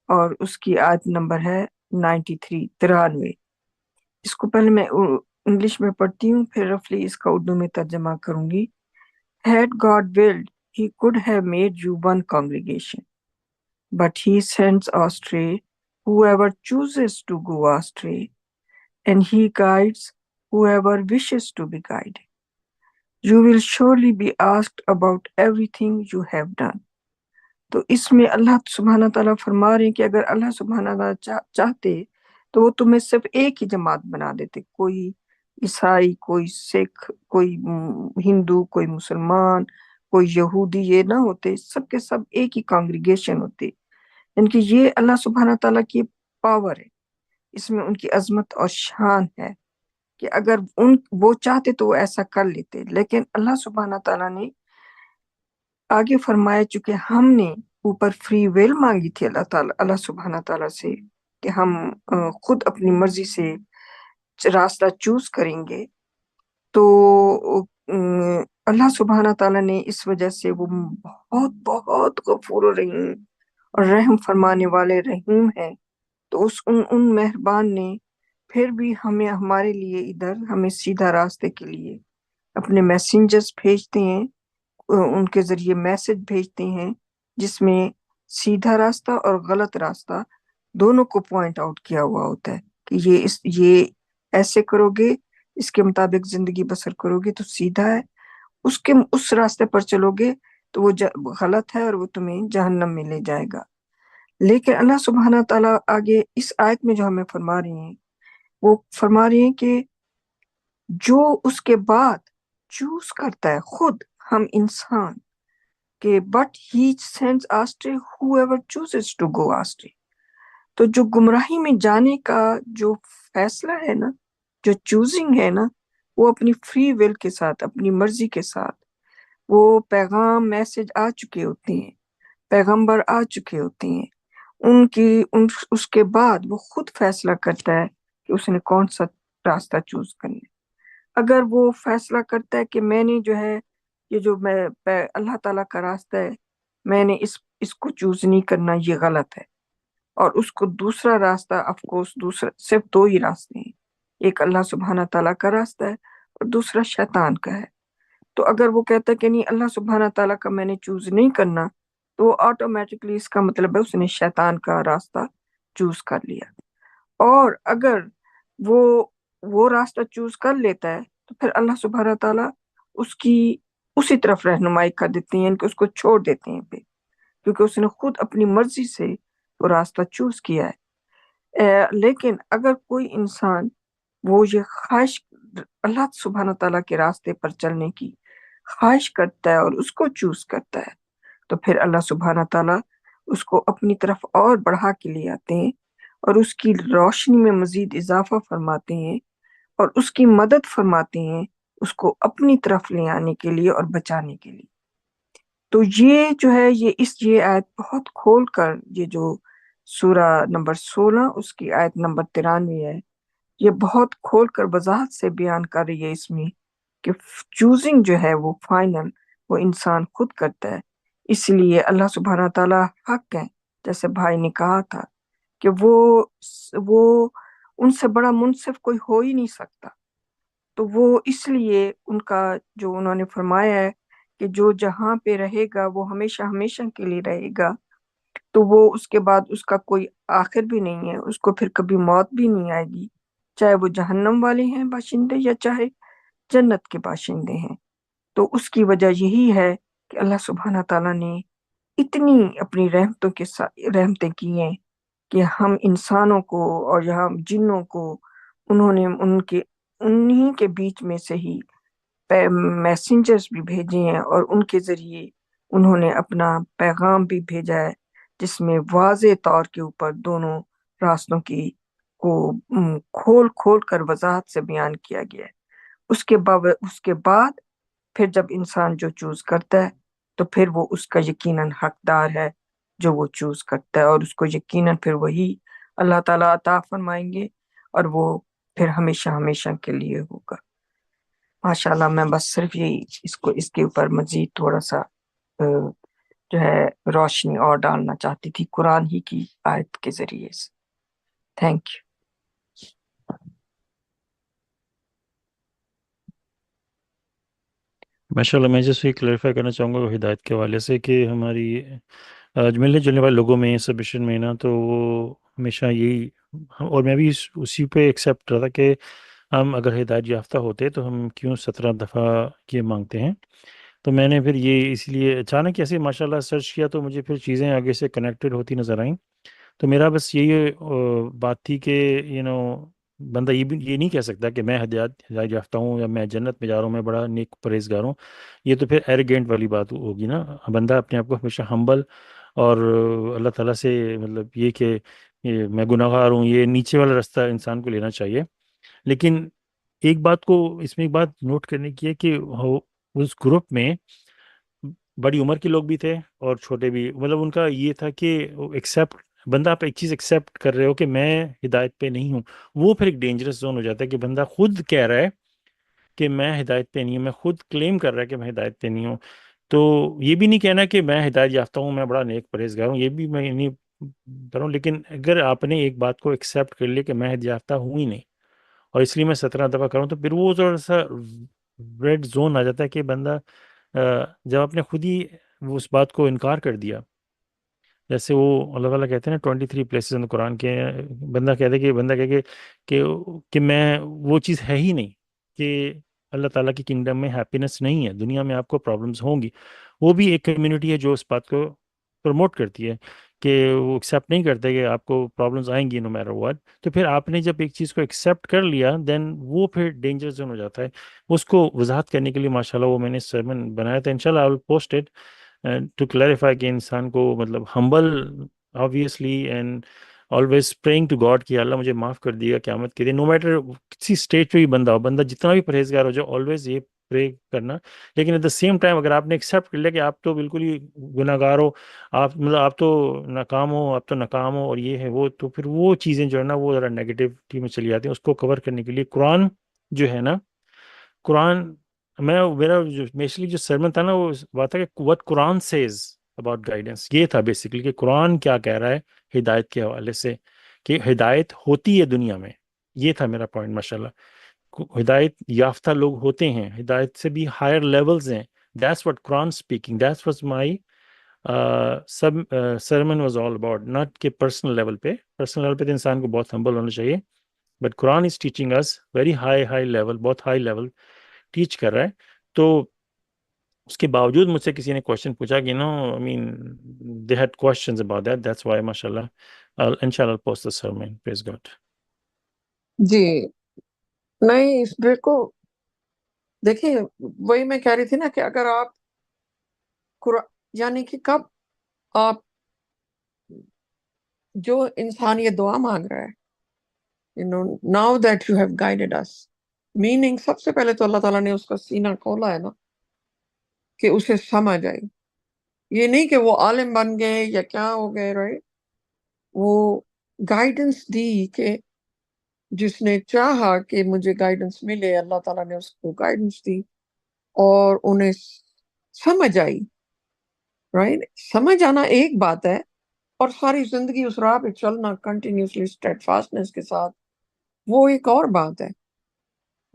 اور اس کی آیت نمبر ہے 93۔ اس کو پہلے میں انگلش میں پڑھتی ہوں، پھر رفلی اس کا اردو میں ترجمہ کروں گی۔ Had God willed, he could have made you one congregation, but he sends astray whoever chooses to go astray, and he guides whoever wishes to be guided. You will surely be asked about everything you have done. تو اس میں اللہ سبحانہ تعالیٰ فرما رہے ہیں کہ اگر اللہ سبحانہ تعالیٰ چاہتے تو وہ تمہیں صرف ایک ہی جماعت بنا دیتے، کوئی عیسائی، کوئی سکھ، کوئی ہندو، کوئی مسلمان، کوئی یہودی، یہ نہ ہوتے، سب کے سب ایک ہی کانگریگیشن ہوتے۔ یعنی کہ یہ اللہ سبحانہ تعالیٰ کی پاور ہے، اس میں ان کی عظمت اور شان ہے کہ اگر وہ چاہتے تو وہ ایسا کر لیتے۔ لیکن اللہ سبحانہ تعالیٰ نے آگے فرمایا، چونکہ ہم نے اوپر فری ویل مانگی تھی اللہ سبحانہ تعالیٰ سے کہ ہم خود اپنی مرضی سے راستہ چوز کریں گے، تو اللہ سبحانہ تعالیٰ نے اس وجہ سے وہ بہت بہت غفور و رحیم اور رحم فرمانے والے رحیم ہے، تو ان مہربان نے پھر بھی ہمارے لیے ادھر ہمیں سیدھا راستے کے لیے اپنے میسنجرز بھیجتے ہیں، ان کے ذریعے میسج بھیجتے ہیں جس میں سیدھا راستہ اور غلط راستہ دونوں کو پوائنٹ آؤٹ کیا ہوا ہوتا ہے کہ یہ ایسے کرو گے، اس کے مطابق زندگی بسر کرو گے تو سیدھا ہے، اس راستے پر چلو گے تو وہ غلط ہے اور وہ تمہیں جہنم میں لے جائے گا۔ لیکن اللہ سبحانہ تعالیٰ آگے اس آیت میں جو ہمیں فرما رہے ہیں، وہ فرما رہے ہیں کہ جو اس کے بعد چوز کرتا ہے خود ہم انسان کہ but he sends astray whoever chooses to go astray، تو جو گمراہی میں جانے کا جو فیصلہ ہے نا، جو چوزنگ ہے نا، وہ اپنی فری ول کے ساتھ، اپنی مرضی کے ساتھ، وہ پیغام میسج آ چکے ہوتے ہیں، پیغمبر آ چکے ہوتے ہیں، اس کے بعد وہ خود فیصلہ کرتا ہے کہ اس نے کون سا راستہ چوز کرنا ہے۔ اگر وہ فیصلہ کرتا ہے کہ میں نے جو ہے یہ جو میں اللہ تعالیٰ کا راستہ ہے، میں نے اس کو چوز نہیں کرنا، یہ غلط ہے، اور اس کو دوسرا راستہ، آف کورس دوسرا صرف دو ہی راستے ہیں، ایک اللہ سبحانہ تعالیٰ کا راستہ ہے اور دوسرا شیطان کا ہے۔ تو اگر وہ کہتا ہے کہ نہیں اللہ سبحانہ تعالیٰ کا میں نے چوز نہیں کرنا، تو وہ آٹومیٹکلی اس کا مطلب ہے اس نے شیطان کا راستہ چوز کر لیا۔ اور اگر وہ راستہ چوز کر لیتا ہے تو پھر اللہ سبحانہ تعالیٰ اسی طرف رہنمائی کر دیتے ہیں، کہ اس کو چھوڑ دیتے ہیں پھر، کیونکہ اس نے خود اپنی مرضی سے وہ راستہ چوز کیا ہے۔ لیکن اگر کوئی انسان وہ یہ خواہش اللہ سبحانہ تعالیٰ کے راستے پر چلنے کی خواہش کرتا ہے اور اس کو چوز کرتا ہے، تو پھر اللہ سبحانہ تعالیٰ اس کو اپنی طرف اور بڑھا کے لے آتے ہیں اور اس کی روشنی میں مزید اضافہ فرماتے ہیں اور اس کی مدد فرماتے ہیں اس کو اپنی طرف لے آنے کے لیے اور بچانے کے لیے۔ تو یہ جو ہے یہ آیت بہت کھول کر، یہ جو سورہ نمبر 16 اس کی آیت نمبر 93 ہے، یہ بہت کھول کر وضاحت سے بیان کر رہی ہے اس میں کہ چوزنگ جو ہے وہ فائنل وہ انسان خود کرتا ہے۔ اس لیے اللہ سبحانہ تعالیٰ حق ہے، جیسے بھائی نے کہا تھا کہ وہ ان سے بڑا منصف کوئی ہو ہی نہیں سکتا، تو وہ اس لیے ان کا جو انہوں نے فرمایا ہے کہ جو جہاں پہ رہے گا وہ ہمیشہ ہمیشہ کے لیے رہے گا، تو وہ اس کے بعد اس کا کوئی آخر بھی نہیں ہے، اس کو پھر کبھی موت بھی نہیں آئے گی، چاہے وہ جہنم والے ہیں باشندے یا چاہے جنت کے باشندے ہیں۔ تو اس کی وجہ یہی ہے کہ اللہ سبحانہ تعالیٰ نے اتنی اپنی رحمتوں کے ساتھ رحمتیں کی ہیں کہ ہم انسانوں کو اور یہاں جنوں کو انہوں نے انہی کے بیچ میں سے ہی میسنجرز بھی بھیجے ہیں، اور ان کے ذریعے انہوں نے اپنا پیغام بھی بھیجا ہے، جس میں واضح طور کے اوپر دونوں راستوں کی کو کھول کھول کر وضاحت سے بیان کیا گیا ہے۔ اس کے بعد پھر جب انسان جو چوز کرتا ہے تو پھر وہ اس کا یقیناً حقدار ہے جو وہ چوز کرتا ہے، اور اس کو یقیناً پھر وہی اللہ تعالیٰ عطا فرمائیں گے، اور وہ پھر ہمیشہ ہمیشہ کے لیے ہوگا۔ ماشاءاللہ، میں بس صرف یہی اس کے اوپر مزید تھوڑا سا جو ہے روشنی اور ڈالنا چاہتی تھی قرآن ہی کی آیت کے ذریعے سے۔ Thank you. ماشاءاللہ، میں جیسے کلیریفائی کرنا چاہوں گا ہدایت کے حوالے سے کہ ہماری جو ملنے جلنے والے لوگوں میں سب مشن میں نا، تو وہ ہمیشہ یہی اور میں بھی اسی پہ ایکسیپٹ رہا تھا کہ ہم اگر ہدایت یافتہ ہوتے تو ہم کیوں 17 دفعہ یہ مانگتے ہیں۔ تو میں نے پھر یہ اس لیے اچانک ایسے ماشاءاللہ سرچ کیا تو مجھے پھر چیزیں آگے سے کنیکٹڈ ہوتی نظر آئیں۔ تو میرا بس یہی بات تھی کہ بندہ یہ نہیں کہہ سکتا کہ میں ہدایت یافتہ ہوں یا میں جنت میں جا رہا ہوں، میں بڑا نیک پرہیزگار ہوں۔ یہ تو پھر ایروگینٹ والی بات ہوگی نا۔ بندہ اپنے آپ کو ہمیشہ ہمبل اور اللہ تعالیٰ سے مطلب یہ کہ میں گناہ گار ہوں، یہ نیچے والا راستہ انسان کو لینا چاہیے۔ لیکن ایک بات کو اس میں ایک بات نوٹ کرنے کی ہے کہ اس گروپ میں بڑی عمر کے لوگ بھی تھے اور چھوٹے بھی، مطلب ان کا یہ تھا کہ ایکسیپٹ بندہ آپ ایک چیز ایکسیپٹ کر رہے ہو کہ میں ہدایت پہ نہیں ہوں، وہ پھر ایک ڈینجرس زون ہو جاتا ہے کہ بندہ خود کہہ رہا ہے کہ میں ہدایت پہ نہیں ہوں، میں خود کلیم کر رہا ہے کہ میں ہدایت پہ نہیں ہوں۔ تو یہ بھی نہیں کہنا کہ میں ہدایت یافتہ ہوں، میں بڑا نیک پرہیزگار ہوں، یہ بھی میں نہیں کروں۔ لیکن اگر آپ نے ایک بات کو ایکسیپٹ کر لیا کہ میں ہدایت یافتہ ہوں ہی نہیں اور اس لیے میں 17 دفعہ کروں، تو پھر وہ تھوڑا سا ریڈ زون آ جاتا ہے کہ بندہ جب آپ نے خود ہی اس بات کو انکار کر دیا، جیسے وہ اللہ تعالیٰ کہتے ہیں نا 23 پلیسز قرآن کے، بندہ کہتے کہ کہ میں وہ چیز ہے ہی نہیں، کہ اللہ تعالیٰ کی کنگڈم میں ہیپینس نہیں ہے، دنیا میں آپ کو پرابلمس ہوں گی۔ وہ بھی ایک کمیونٹی ہے جو اس بات کو پروموٹ کرتی ہے کہ وہ ایکسیپٹ نہیں کرتے کہ آپ کو پرابلمس آئیں گی نو میٹر واٹ۔ تو پھر آپ نے جب ایک چیز کو ایکسیپٹ کر لیا دین وہ پھر ڈینجر زون ہو جاتا ہے۔ اس کو وضاحت کرنے کے لیے ماشاءاللہ وہ میں نے سرمن بنایا تھا، انشاءاللہ I will post it to clarify کہ انسان کو مطلب humble obviously and always praying to God کہ اللہ مجھے معاف کر دیے گا قیامت کے دن، نو میٹر کسی اسٹیج پہ بھی بندہ ہو، بندہ جتنا بھی پرہیزگار ہو جائے، آلویز یہ پرے کرنا۔ لیکن ایٹ دا سیم ٹائم اگر آپ نے ایکسیپٹ کر لیا کہ آپ تو بالکل ہی گناہ گار ہو، آپ تو ناکام ہو، آپ تو ناکام ہو اور یہ ہے وہ، تو پھر وہ چیزیں جو ہے نا وہ ذرا نیگیٹیوٹی میں چلی جاتی ہیں۔ اس کو کور کرنے کے لیے قرآن جو ہے نا، قرآن میرا بیسکلی جو سرمن تھا نا وہ بات تھا کہ what Quran says about guidance, یہ تھا بیسکلی کہ قرآن کیا کہہ رہا ہے ہدایت کے حوالے سے، کہ ہدایت ہوتی ہے دنیا میں۔ یہ تھا میرا پوائنٹ ماشاءاللہ۔ ہدایت یافتہ لوگ ہوتے ہیں، ہدایت سے بھی ہائر لیولز ہیں، that's what Quran speaking, that's was my sermon was all about, not کہ پرسنل لیول پہ تو انسان کو بہت ہمبل ہونا چاہیے، but Quran is teaching us very high level, بہت ہائی لیول ٹیچ کر رہا ہے۔ تو اس کے باوجود مجھ سے کسی نے کوشچن پوچھا کہ I mean they had questions about that, that's why ماشاءاللہ انشاءاللہ post the sermon, praise God. جی نہیں، اس بالکل دیکھیے وہی میں کہہ رہی تھی نا کہ اگر آپ یعنی کہ کب آپ جو انسان یہ دعا مانگ رہا ہے now that you have guided us، meaning سب سے پہلے تو اللہ تعالیٰ نے اس کا سینہ کھولا ہے نا کہ اسے سمجھ آئی، یہ نہیں کہ وہ عالم بن گئے یا کیا ہو گئے، رائٹ؟ وہ گائیڈنس دی کہ جس نے چاہا کہ مجھے گائیڈنس ملے، اللہ تعالیٰ نے اس کو گائیڈنس دی اور انہیں سمجھ آئی، رائٹ؟ سمجھ آنا ایک بات ہے، اور ساری زندگی اس راہ پہ چلنا کنٹینیوسلی اسٹیڈ فاسٹنس کے ساتھ، وہ ایک اور بات ہے۔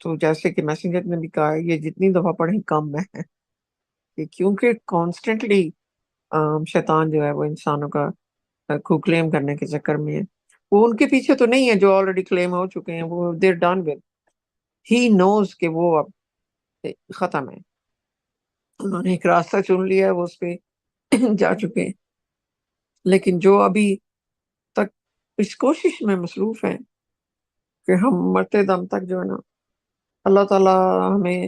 تو جیسے کہ میسنجر نے بھی کہا ہے یہ جتنی دفعہ پڑھیں کم ہے کہ کیونکہ کانسٹنٹلی شیطان جو ہے وہ انسانوں کا کو کلیم کرنے کے چکر میں ہے. وہ ان کے پیچھے تو نہیں ہے جو آلریڈی کلیم ہو چکے ہیں, وہ دیر ڈن ود. ہی نوز کہ وہ اب ختم ہے, انہوں نے ایک راستہ چن لیا ہے, وہ اس پہ جا چکے ہیں. لیکن جو ابھی تک اس کوشش میں مصروف ہیں کہ ہم مرتے دم تک جو ہے نا اللہ تعالیٰ ہمیں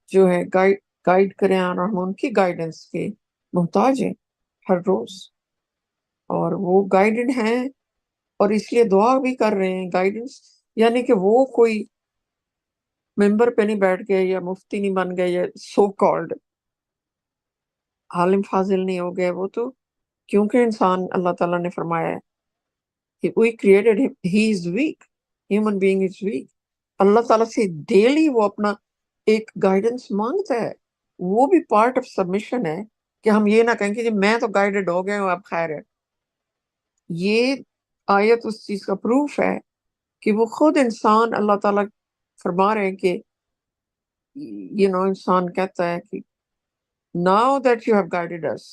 جو ہے گائیڈ کریں, اور ہم ان کی گائیڈنس کے محتاج ہیں ہر روز, اور وہ گائیڈڈ ہیں اور اس لیے دعا بھی کر رہے ہیں. گائیڈنس یعنی کہ وہ کوئی ممبر پہ نہیں بیٹھ گئے یا مفتی نہیں بن گئے یا سو کالڈ عالم فاضل نہیں ہو گئے. وہ تو کیونکہ انسان اللہ تعالیٰ نے فرمایا ہے کہ we created him, he is weak, human being is weak. اللہ تعالیٰ سے ڈیلی وہ اپنا ایک گائیڈنس مانگتا ہے. وہ بھی پارٹ آف سبمیشن ہے کہ ہم یہ نہ کہیں کہ جی میں تو گائیڈڈ ہو گیا ہوں اب خیر ہے. یہ آیت اس چیز کا پروف ہے کہ وہ خود انسان اللہ تعالیٰ فرما رہے ہیں کہ انسان کہتا ہے کہ now that you have guided us,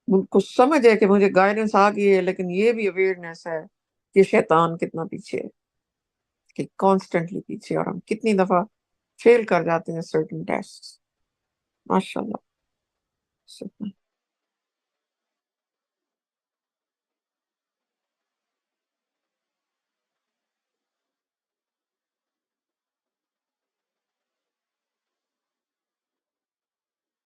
ان کو سمجھ ہے کہ مجھے گائیڈنس آ گئی ہے, لیکن یہ بھی اویئرنیس ہے کہ شیطان کتنا پیچھے ہے, کہ کانسٹنٹلی پیچھے, اور ہم کتنی دفعہ فیل کر جاتے ہیں سرٹن ٹیسٹ. ماشاء اللہ.